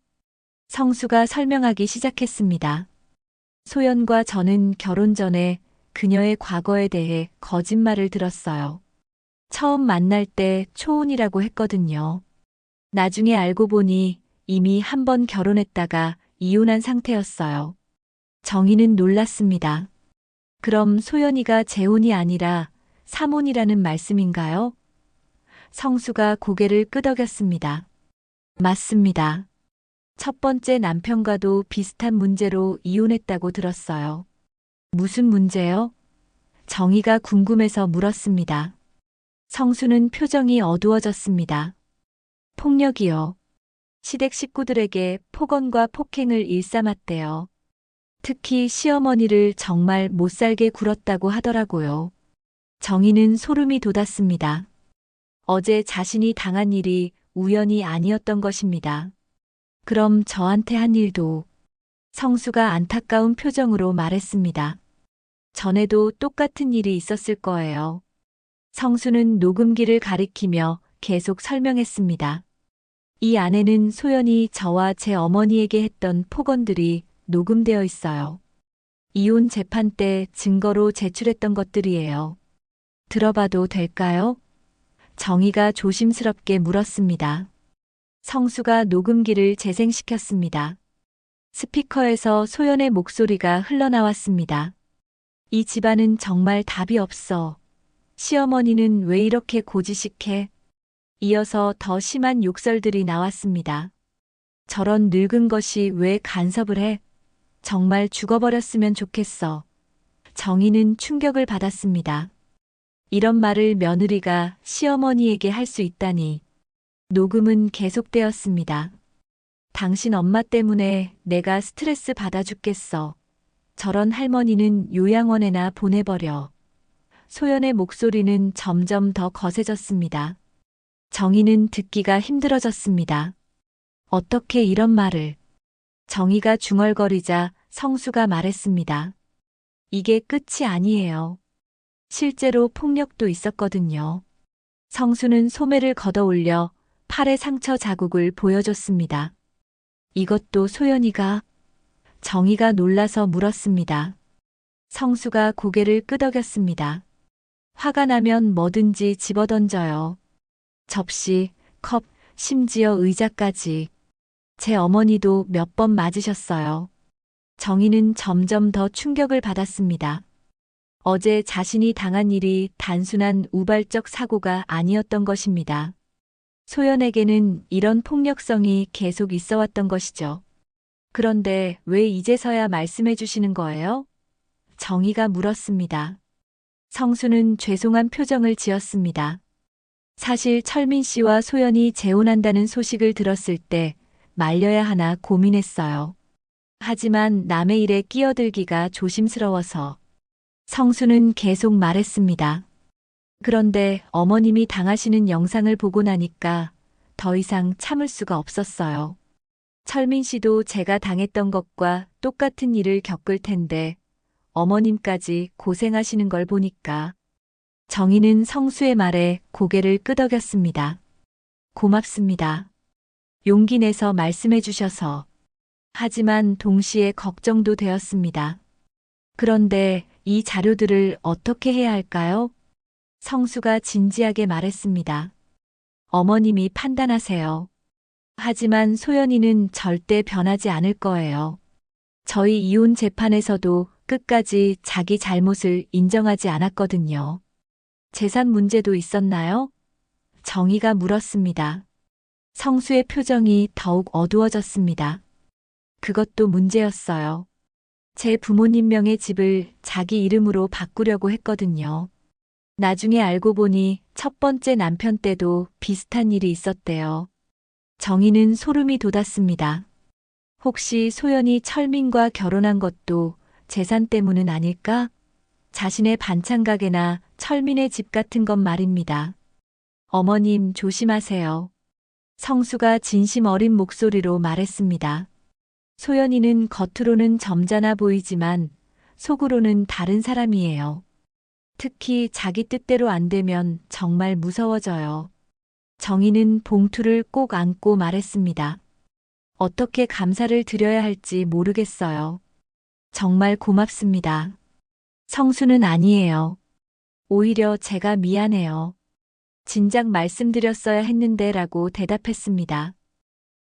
성수가 설명하기 시작했습니다. 소연과 저는 결혼 전에 그녀의 과거에 대해 거짓말을 들었어요. 처음 만날 때 초혼이라고 했거든요. 나중에 알고 보니 이미 한 번 결혼했다가 이혼한 상태였어요. 정희는 놀랐습니다. 그럼 소연이가 재혼이 아니라 삼혼이라는 말씀인가요? 성수가 고개를 끄덕였습니다. 맞습니다. 첫 번째 남편과도 비슷한 문제로 이혼했다고 들었어요. 무슨 문제요? 정희가 궁금해서 물었습니다. 성수는 표정이 어두워졌습니다. 폭력이요. 시댁 식구들에게 폭언과 폭행을 일삼았대요. 특히 시어머니를 정말 못살게 굴었다고 하더라고요. 정희는 소름이 돋았습니다. 어제 자신이 당한 일이 우연이 아니었던 것입니다. 그럼 저한테 한 일도? 성수가 안타까운 표정으로 말했습니다. 전에도 똑같은 일이 있었을 거예요. 성수는 녹음기를 가리키며 계속 설명했습니다. 이 안에는 소연이 저와 제 어머니에게 했던 폭언들이 녹음되어 있어요. 이혼 재판 때 증거로 제출했던 것들이에요. 들어봐도 될까요? 정희가 조심스럽게 물었습니다. 성수가 녹음기를 재생시켰습니다. 스피커에서 소연의 목소리가 흘러나왔습니다. 이 집안은 정말 답이 없어. 시어머니는 왜 이렇게 고지식해? 이어서 더 심한 욕설들이 나왔습니다. 저런 늙은 것이 왜 간섭을 해? 정말 죽어버렸으면 좋겠어. 정희는 충격을 받았습니다. 이런 말을 며느리가 시어머니에게 할 수 있다니. 녹음은 계속되었습니다. 당신 엄마 때문에 내가 스트레스 받아 죽겠어. 저런 할머니는 요양원에나 보내버려. 소연의 목소리는 점점 더 거세졌습니다. 정희는 듣기가 힘들어졌습니다. 어떻게 이런 말을? 정희가 중얼거리자 성수가 말했습니다. 이게 끝이 아니에요. 실제로 폭력도 있었거든요. 성수는 소매를 걷어 올려 팔에 상처 자국을 보여줬습니다. 이것도 소연이가? 정희가 놀라서 물었습니다. 성수가 고개를 끄덕였습니다. 화가 나면 뭐든지 집어던져요. 접시, 컵, 심지어 의자까지. 제 어머니도 몇 번 맞으셨어요. 정희는 점점 더 충격을 받았습니다. 어제 자신이 당한 일이 단순한 우발적 사고가 아니었던 것입니다. 소연에게는 이런 폭력성이 계속 있어 왔던 것이죠. 그런데 왜 이제서야 말씀해 주시는 거예요? 정희가 물었습니다. 성수는 죄송한 표정을 지었습니다. 사실 철민 씨와 소연이 재혼한다는 소식을 들었을 때 말려야 하나 고민했어요. 하지만 남의 일에 끼어들기가 조심스러워서. 성수는 계속 말했습니다. 그런데 어머님이 당하시는 영상을 보고 나니까 더 이상 참을 수가 없었어요. 철민 씨도 제가 당했던 것과 똑같은 일을 겪을 텐데 어머님까지 고생하시는 걸 보니까. 정희는 성수의 말에 고개를 끄덕였습니다. 고맙습니다. 용기 내서 말씀해 주셔서. 하지만 동시에 걱정도 되었습니다. 그런데 이 자료들을 어떻게 해야 할까요? 성수가 진지하게 말했습니다. 어머님이 판단하세요. 하지만 소연이는 절대 변하지 않을 거예요. 저희 이혼 재판에서도 끝까지 자기 잘못을 인정하지 않았거든요. 재산 문제도 있었나요? 정희가 물었습니다. 성수의 표정이 더욱 어두워졌습니다. 그것도 문제였어요. 제 부모님 명의 집을 자기 이름으로 바꾸려고 했거든요. 나중에 알고 보니 첫 번째 남편 때도 비슷한 일이 있었대요. 정희는 소름이 돋았습니다. 혹시 소연이 철민과 결혼한 것도 재산 때문은 아닐까? 자신의 반찬 가게나 철민의 집 같은 것 말입니다. 어머님 조심하세요. 성수가 진심 어린 목소리로 말했습니다. 소연이는 겉으로는 점잖아 보이지만 속으로는 다른 사람이에요. 특히 자기 뜻대로 안 되면 정말 무서워져요. 정희는 봉투를 꼭 안고 말했습니다. 어떻게 감사를 드려야 할지 모르겠어요. 정말 고맙습니다. 성수는 아니에요. 오히려 제가 미안해요. 진작 말씀드렸어야 했는데 라고 대답했습니다.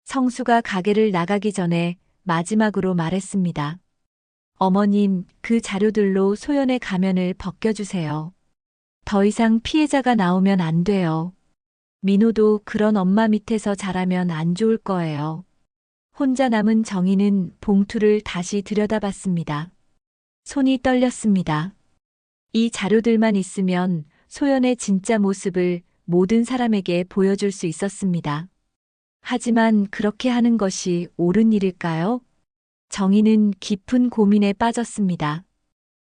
성수가 가게를 나가기 전에 마지막으로 말했습니다. 어머님, 그 자료들로 소연의 가면을 벗겨주세요. 더 이상 피해자가 나오면 안 돼요. 민호도 그런 엄마 밑에서 자라면 안 좋을 거예요. 혼자 남은 정희는 봉투를 다시 들여다봤습니다. 손이 떨렸습니다. 이 자료들만 있으면 소연의 진짜 모습을 모든 사람에게 보여줄 수 있었습니다. 하지만 그렇게 하는 것이 옳은 일일까요? 정희는 깊은 고민에 빠졌습니다.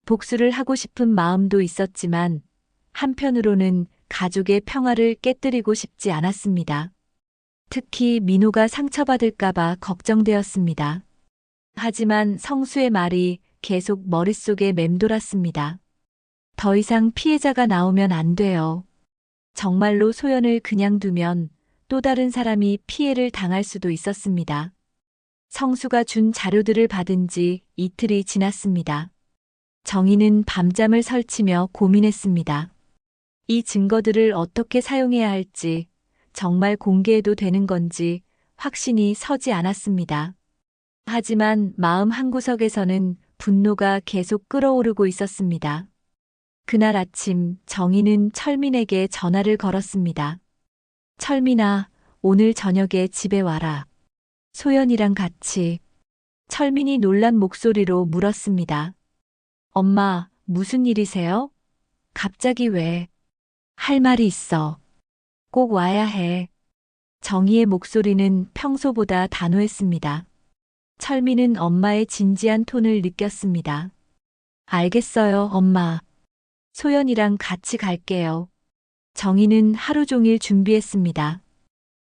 복수를 하고 싶은 마음도 있었지만 한편으로는 가족의 평화를 깨뜨리고 싶지 않았습니다. 특히 민호가 상처받을까봐 걱정되었습니다. 하지만 성수의 말이 계속 머릿속에 맴돌았습니다. 더 이상 피해자가 나오면 안 돼요. 정말로 소연을 그냥 두면 또 다른 사람이 피해를 당할 수도 있었습니다. 성수가 준 자료들을 받은 지 이틀이 지났습니다. 정희는 밤잠을 설치며 고민했습니다. 이 증거들을 어떻게 사용해야 할지, 정말 공개해도 되는 건지 확신이 서지 않았습니다. 하지만 마음 한구석에서는 분노가 계속 끓어오르고 있었습니다. 그날 아침 정희는 철민에게 전화를 걸었습니다. 철민아, 오늘 저녁에 집에 와라. 소연이랑 같이. 철민이 놀란 목소리로 물었습니다. 엄마, 무슨 일이세요? 갑자기 왜? 할 말이 있어. 꼭 와야 해. 정희의 목소리는 평소보다 단호했습니다. 철민은 엄마의 진지한 톤을 느꼈습니다. 알겠어요, 엄마. 소연이랑 같이 갈게요. 정희는 하루 종일 준비했습니다.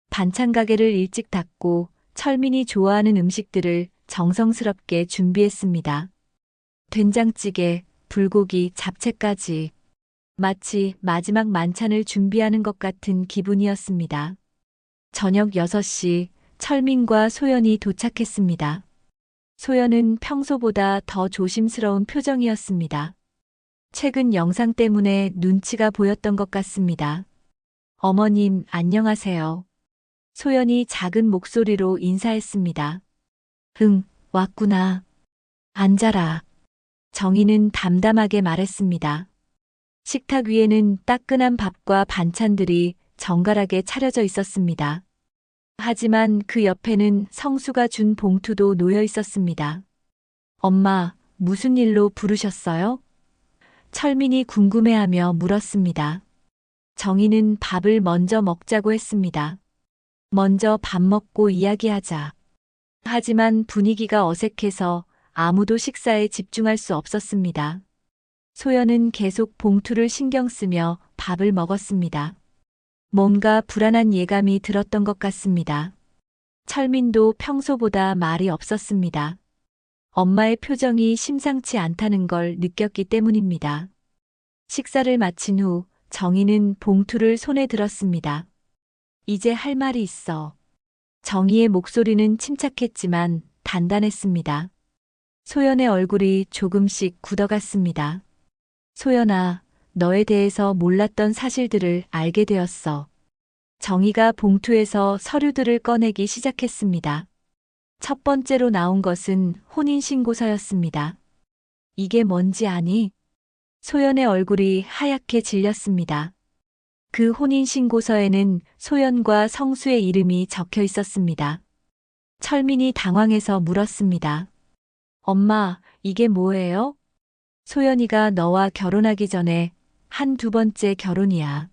반찬 가게를 일찍 닫고 철민이 좋아하는 음식들을 정성스럽게 준비했습니다. 된장찌개, 불고기, 잡채까지. 마치 마지막 만찬을 준비하는 것 같은 기분이었습니다. 저녁 6시 철민과 소연이 도착했습니다. 소연은 평소보다 더 조심스러운 표정이었습니다. 최근 영상 때문에 눈치가 보였던 것 같습니다. 어머님, 안녕하세요. 소연이 작은 목소리로 인사했습니다. 응, 왔구나. 앉아라. 정희는 담담하게 말했습니다. 식탁 위에는 따끈한 밥과 반찬들이 정갈하게 차려져 있었습니다. 하지만 그 옆에는 성수가 준 봉투도 놓여 있었습니다. 엄마, 무슨 일로 부르셨어요? 철민이 궁금해하며 물었습니다. 정희는 밥을 먼저 먹자고 했습니다. 먼저 밥 먹고 이야기하자. 하지만 분위기가 어색해서 아무도 식사에 집중할 수 없었습니다. 소연은 계속 봉투를 신경 쓰며 밥을 먹었습니다. 뭔가 불안한 예감이 들었던 것 같습니다. 철민도 평소보다 말이 없었습니다. 엄마의 표정이 심상치 않다는 걸 느꼈기 때문입니다. 식사를 마친 후 정희는 봉투를 손에 들었습니다. 이제 할 말이 있어. 정희의 목소리는 침착했지만 단단했습니다. 소연의 얼굴이 조금씩 굳어갔습니다. 소연아, 너에 대해서 몰랐던 사실들을 알게 되었어. 정희가 봉투에서 서류들을 꺼내기 시작했습니다. 첫 번째로 나온 것은 혼인신고서였습니다. 이게 뭔지 아니? 소연의 얼굴이 하얗게 질렸습니다. 그 혼인신고서에는 소연과 성수의 이름이 적혀 있었습니다. 철민이 당황해서 물었습니다. 엄마, 이게 뭐예요? 소연이가 너와 결혼하기 전에 한 두 번째 결혼이야.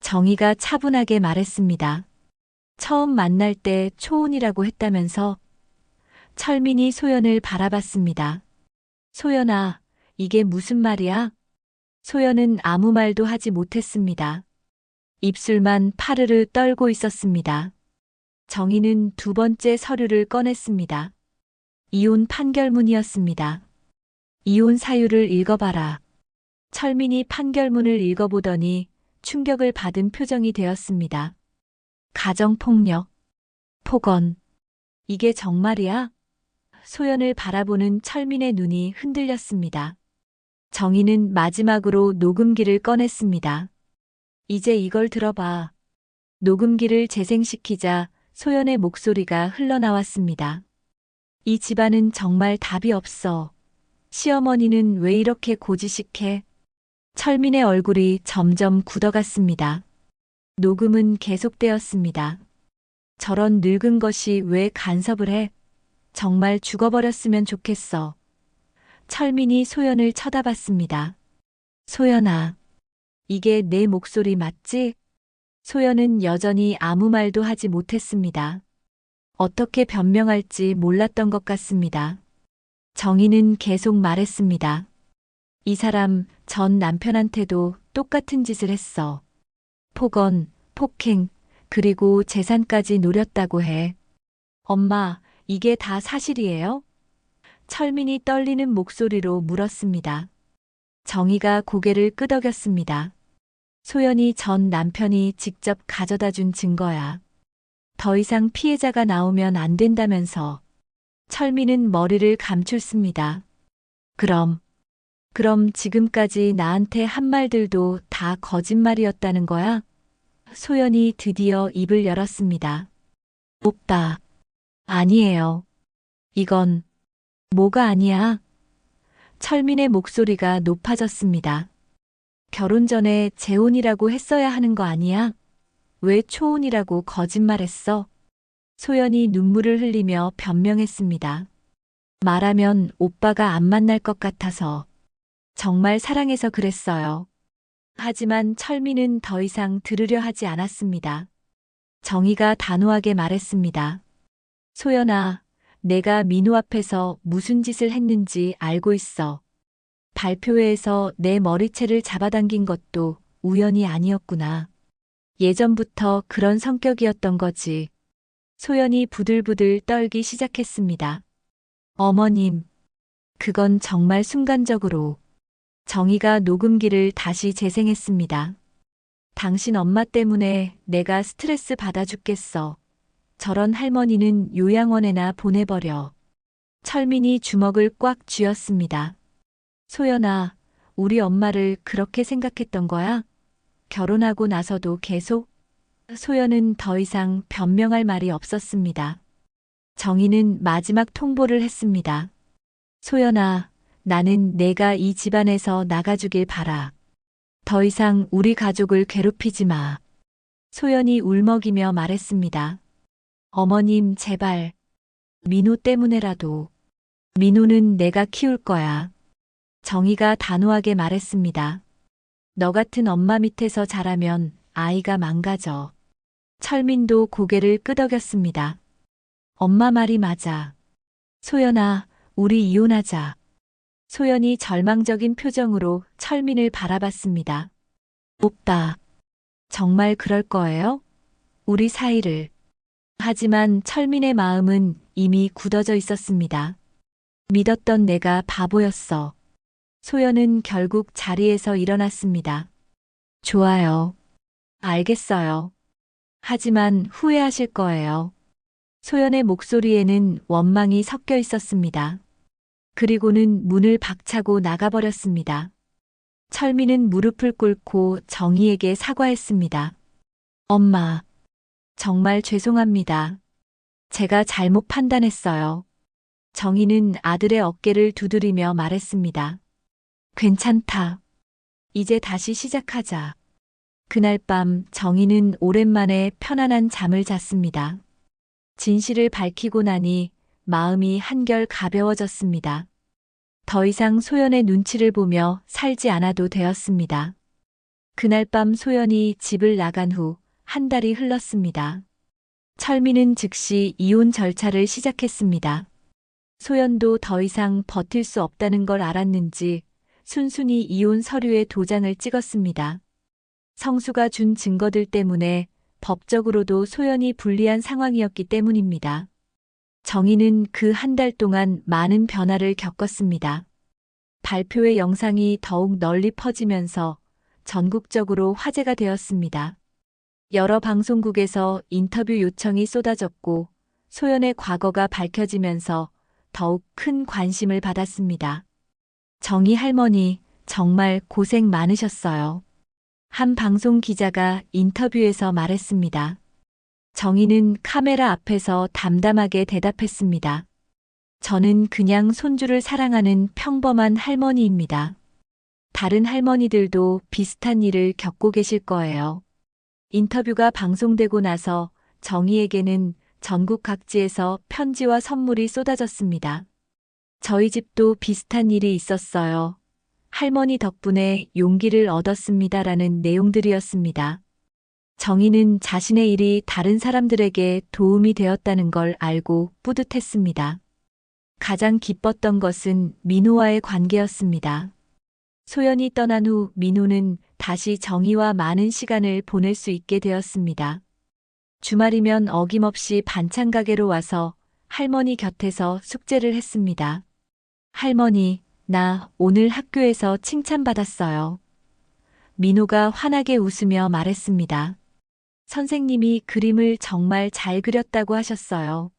정희가 차분하게 말했습니다. 처음 만날 때 초혼이라고 했다면서. 철민이 소연을 바라봤습니다. 소연아, 이게 무슨 말이야? 소연은 아무 말도 하지 못했습니다. 입술만 파르르 떨고 있었습니다. 정희는 두 번째 서류를 꺼냈습니다. 이혼 판결문이었습니다. 이혼 사유를 읽어봐라. 철민이 판결문을 읽어보더니 충격을 받은 표정이 되었습니다. 가정폭력, 폭언. 이게 정말이야? 소연을 바라보는 철민의 눈이 흔들렸습니다. 정희는 마지막으로 녹음기를 꺼냈습니다. 이제 이걸 들어봐. 녹음기를 재생시키자 소연의 목소리가 흘러나왔습니다. 이 집안은 정말 답이 없어. 시어머니는 왜 이렇게 고지식해? 철민의 얼굴이 점점 굳어갔습니다. 녹음은 계속되었습니다. 저런 늙은 것이 왜 간섭을 해? 정말 죽어버렸으면 좋겠어. 철민이 소연을 쳐다봤습니다. 소연아, 이게 내 목소리 맞지? 소연은 여전히 아무 말도 하지 못했습니다. 어떻게 변명할지 몰랐던 것 같습니다. 정희는 계속 말했습니다. 이 사람 전 남편한테도 똑같은 짓을 했어. 폭언, 폭행, 그리고 재산까지 노렸다고 해. 엄마, 이게 다 사실이에요? 철민이 떨리는 목소리로 물었습니다. 정희가 고개를 끄덕였습니다. 소연이 전 남편이 직접 가져다 준 증거야. 더 이상 피해자가 나오면 안 된다면서. 철민은 머리를 감췄습니다. 그럼 지금까지 나한테 한 말들도 다 거짓말이었다는 거야? 소연이 드디어 입을 열었습니다. 오빠, 아니에요. 이건 뭐가 아니야? 철민의 목소리가 높아졌습니다. 결혼 전에 재혼이라고 했어야 하는 거 아니야? 왜 초혼이라고 거짓말했어? 소연이 눈물을 흘리며 변명했습니다. 말하면 오빠가 안 만날 것 같아서. 정말 사랑해서 그랬어요. 하지만 철민은 더 이상 들으려 하지 않았습니다. 정희가 단호하게 말했습니다. 소연아, 내가 민우 앞에서 무슨 짓을 했는지 알고 있어. 발표회에서 내 머리채를 잡아당긴 것도 우연이 아니었구나. 예전부터 그런 성격이었던 거지. 소연이 부들부들 떨기 시작했습니다. 어머님, 그건 정말 순간적으로. 정희가 녹음기를 다시 재생했습니다. 당신 엄마 때문에 내가 스트레스 받아 죽겠어. 저런 할머니는 요양원에나 보내버려. 철민이 주먹을 꽉 쥐었습니다. 소연아, 우리 엄마를 그렇게 생각했던 거야? 결혼하고 나서도 계속? 소연은 더 이상 변명할 말이 없었습니다. 정희는 마지막 통보를 했습니다. 소연아, 나는 내가 이 집안에서 나가주길 바라. 더 이상 우리 가족을 괴롭히지 마. 소연이 울먹이며 말했습니다. 어머님, 제발. 민우 때문에라도. 민우는 내가 키울 거야. 정희가 단호하게 말했습니다. 너 같은 엄마 밑에서 자라면 아이가 망가져. 철민도 고개를 끄덕였습니다. 엄마 말이 맞아. 소연아, 우리 이혼하자. 소연이 절망적인 표정으로 철민을 바라봤습니다. 오빠, 정말 그럴 거예요? 우리 사이를. 하지만 철민의 마음은 이미 굳어져 있었습니다. 믿었던 내가 바보였어. 소연은 결국 자리에서 일어났습니다. 좋아요. 알겠어요. 하지만 후회하실 거예요. 소연의 목소리에는 원망이 섞여 있었습니다. 그리고는 문을 박차고 나가버렸습니다. 철민은 무릎을 꿇고 정희에게 사과했습니다. 엄마, 정말 죄송합니다. 제가 잘못 판단했어요. 정희는 아들의 어깨를 두드리며 말했습니다. 괜찮다. 이제 다시 시작하자. 그날 밤 정희는 오랜만에 편안한 잠을 잤습니다. 진실을 밝히고 나니 마음이 한결 가벼워졌습니다. 더 이상 소연의 눈치를 보며 살지 않아도 되었습니다. 그날 밤 소연이 집을 나간 후 한 달이 흘렀습니다. 철민은 즉시 이혼 절차를 시작했습니다. 소연도 더 이상 버틸 수 없다는 걸 알았는지 순순히 이혼 서류에 도장을 찍었습니다. 성수가 준 증거들 때문에 법적으로도 소연이 불리한 상황이었기 때문입니다. 정희는 그 한 달 동안 많은 변화를 겪었습니다. 발표회 영상이 더욱 널리 퍼지면서 전국적으로 화제가 되었습니다. 여러 방송국에서 인터뷰 요청이 쏟아졌고 소연의 과거가 밝혀지면서 더욱 큰 관심을 받았습니다. 정희 할머니, 정말 고생 많으셨어요. 한 방송 기자가 인터뷰에서 말했습니다. 정희는 카메라 앞에서 담담하게 대답했습니다. 저는 그냥 손주를 사랑하는 평범한 할머니입니다. 다른 할머니들도 비슷한 일을 겪고 계실 거예요. 인터뷰가 방송되고 나서 정희에게는 전국 각지에서 편지와 선물이 쏟아졌습니다. 저희 집도 비슷한 일이 있었어요. 할머니 덕분에 용기를 얻었습니다라는 내용들이었습니다. 정희는 자신의 일이 다른 사람들에게 도움이 되었다는 걸 알고 뿌듯했습니다. 가장 기뻤던 것은 민호와의 관계였습니다. 소연이 떠난 후 민호는 다시 정희와 많은 시간을 보낼 수 있게 되었습니다. 주말이면 어김없이 반찬 가게로 와서 할머니 곁에서 숙제를 했습니다. 할머니, 나 오늘 학교에서 칭찬받았어요. 민호가 환하게 웃으며 말했습니다. 선생님이 그림을 정말 잘 그렸다고 하셨어요.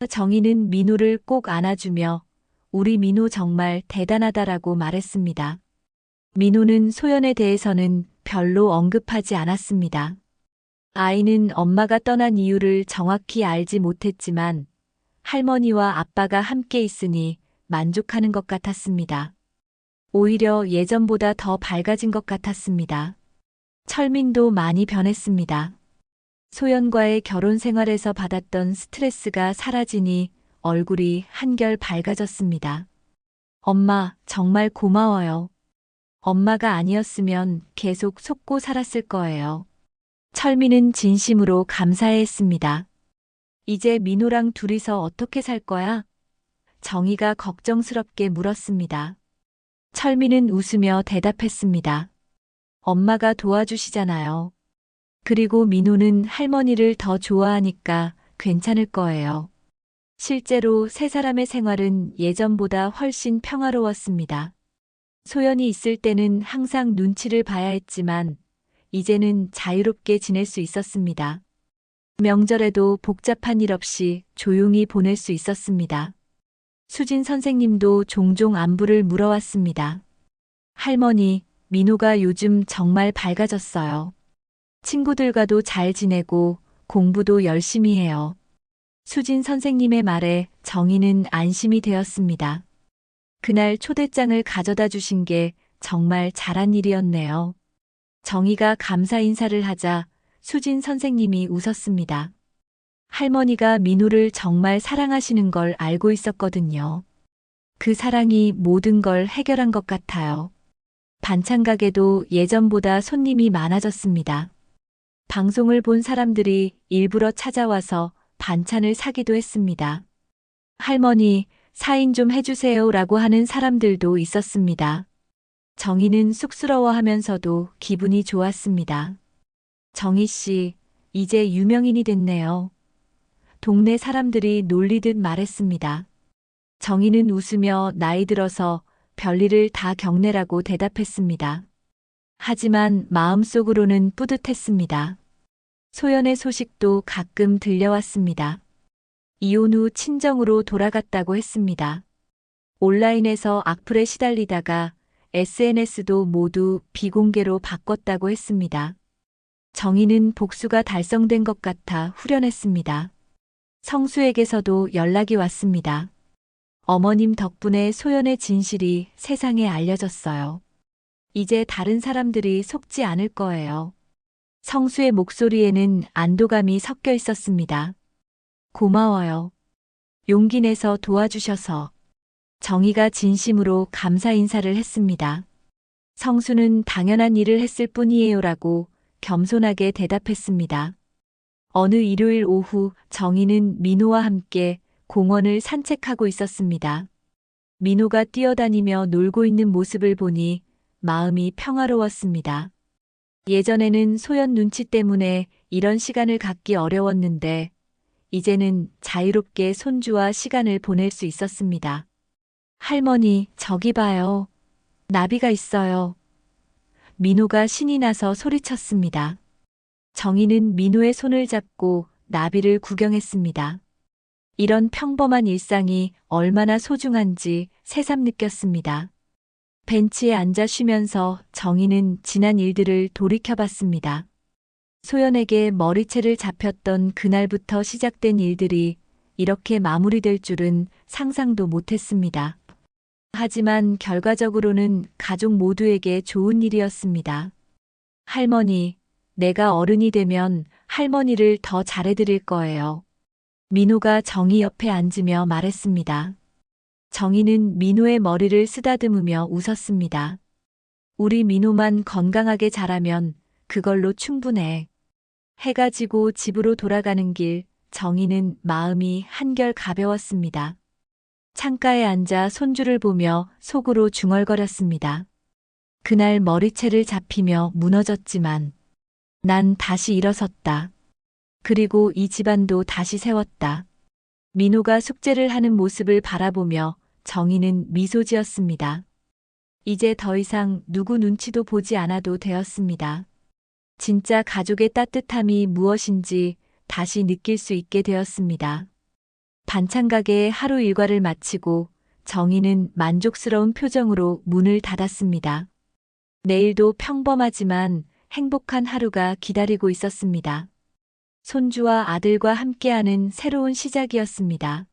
정희는 민호를 꼭 안아주며 우리 민호 정말 대단하다라고 말했습니다. 민호는 소연에 대해서는 별로 언급하지 않았습니다. 아이는 엄마가 떠난 이유를 정확히 알지 못했지만 할머니와 아빠가 함께 있으니 만족하는 것 같았습니다. 오히려 예전보다 더 밝아진 것 같았습니다. 철민도 많이 변했습니다. 소연과의 결혼 생활에서 받았던 스트레스가 사라지니 얼굴이 한결 밝아졌습니다. 엄마, 정말 고마워요. 엄마가 아니었으면 계속 속고 살았을 거예요. 철민은 진심으로 감사해했습니다. 이제 민호랑 둘이서 어떻게 살 거야? 정희가 걱정스럽게 물었습니다. 철민은 웃으며 대답했습니다. 엄마가 도와주시잖아요. 그리고 민호는 할머니를 더 좋아하니까 괜찮을 거예요. 실제로 세 사람의 생활은 예전보다 훨씬 평화로웠습니다. 소연이 있을 때는 항상 눈치를 봐야 했지만 이제는 자유롭게 지낼 수 있었습니다. 명절에도 복잡한 일 없이 조용히 보낼 수 있었습니다. 수진 선생님도 종종 안부를 물어왔습니다. 할머니, 민호가 요즘 정말 밝아졌어요. 친구들과도 잘 지내고 공부도 열심히 해요. 수진 선생님의 말에 정희는 안심이 되었습니다. 그날 초대장을 가져다 주신 게 정말 잘한 일이었네요. 정희가 감사 인사를 하자 수진 선생님이 웃었습니다. 할머니가 민호를 정말 사랑하시는 걸 알고 있었거든요. 그 사랑이 모든 걸 해결한 것 같아요. 반찬 가게도 예전보다 손님이 많아졌습니다. 방송을 본 사람들이 일부러 찾아와서 반찬을 사기도 했습니다. 할머니, 사인 좀 해주세요 라고 하는 사람들도 있었습니다. 정희는 쑥스러워하면서도 기분이 좋았습니다. 정희 씨, 이제 유명인이 됐네요. 동네 사람들이 놀리듯 말했습니다. 정희는 웃으며 나이 들어서 별일을 다 겪네라고 대답했습니다. 하지만 마음속으로는 뿌듯했습니다. 소연의 소식도 가끔 들려왔습니다. 이혼 후 친정으로 돌아갔다고 했습니다. 온라인에서 악플에 시달리다가 SNS도 모두 비공개로 바꿨다고 했습니다. 정희는 복수가 달성된 것 같아 후련했습니다. 성수에게서도 연락이 왔습니다. 어머님 덕분에 소연의 진실이 세상에 알려졌어요. 이제 다른 사람들이 속지 않을 거예요. 성수의 목소리에는 안도감이 섞여 있었습니다. 고마워요. 용기 내서 도와주셔서. 정희가 진심으로 감사 인사를 했습니다. 성수는 당연한 일을 했을 뿐이에요라고 겸손하게 대답했습니다. 어느 일요일 오후 정희는 민호와 함께 공원을 산책하고 있었습니다. 민호가 뛰어다니며 놀고 있는 모습을 보니 마음이 평화로웠습니다. 예전에는 소연 눈치 때문에 이런 시간을 갖기 어려웠는데 이제는 자유롭게 손주와 시간을 보낼 수 있었습니다. 할머니, 저기 봐요. 나비가 있어요. 민호가 신이 나서 소리쳤습니다. 정희는 민호의 손을 잡고 나비를 구경했습니다. 이런 평범한 일상이 얼마나 소중한지 새삼 느꼈습니다. 벤치에 앉아 쉬면서 정희는 지난 일들을 돌이켜봤습니다. 소연에게 머리채를 잡혔던 그날부터 시작된 일들이 이렇게 마무리될 줄은 상상도 못했습니다. 하지만 결과적으로는 가족 모두에게 좋은 일이었습니다. 할머니, 내가 어른이 되면 할머니를 더 잘해드릴 거예요. 민호가 정희 옆에 앉으며 말했습니다. 정희는 민호의 머리를 쓰다듬으며 웃었습니다. 우리 민호만 건강하게 자라면 그걸로 충분해. 해가 지고 집으로 돌아가는 길, 정희는 마음이 한결 가벼웠습니다. 창가에 앉아 손주를 보며 속으로 중얼거렸습니다. 그날 머리채를 잡히며 무너졌지만 난 다시 일어섰다. 그리고 이 집안도 다시 세웠다. 민호가 숙제를 하는 모습을 바라보며 정희는 미소 지었습니다. 이제 더 이상 누구 눈치도 보지 않아도 되었습니다. 진짜 가족의 따뜻함이 무엇인지 다시 느낄 수 있게 되었습니다. 반찬 가게의 하루 일과를 마치고 정희는 만족스러운 표정으로 문을 닫았습니다. 내일도 평범하지만 행복한 하루가 기다리고 있었습니다. 손주와 아들과 함께하는 새로운 시작이었습니다.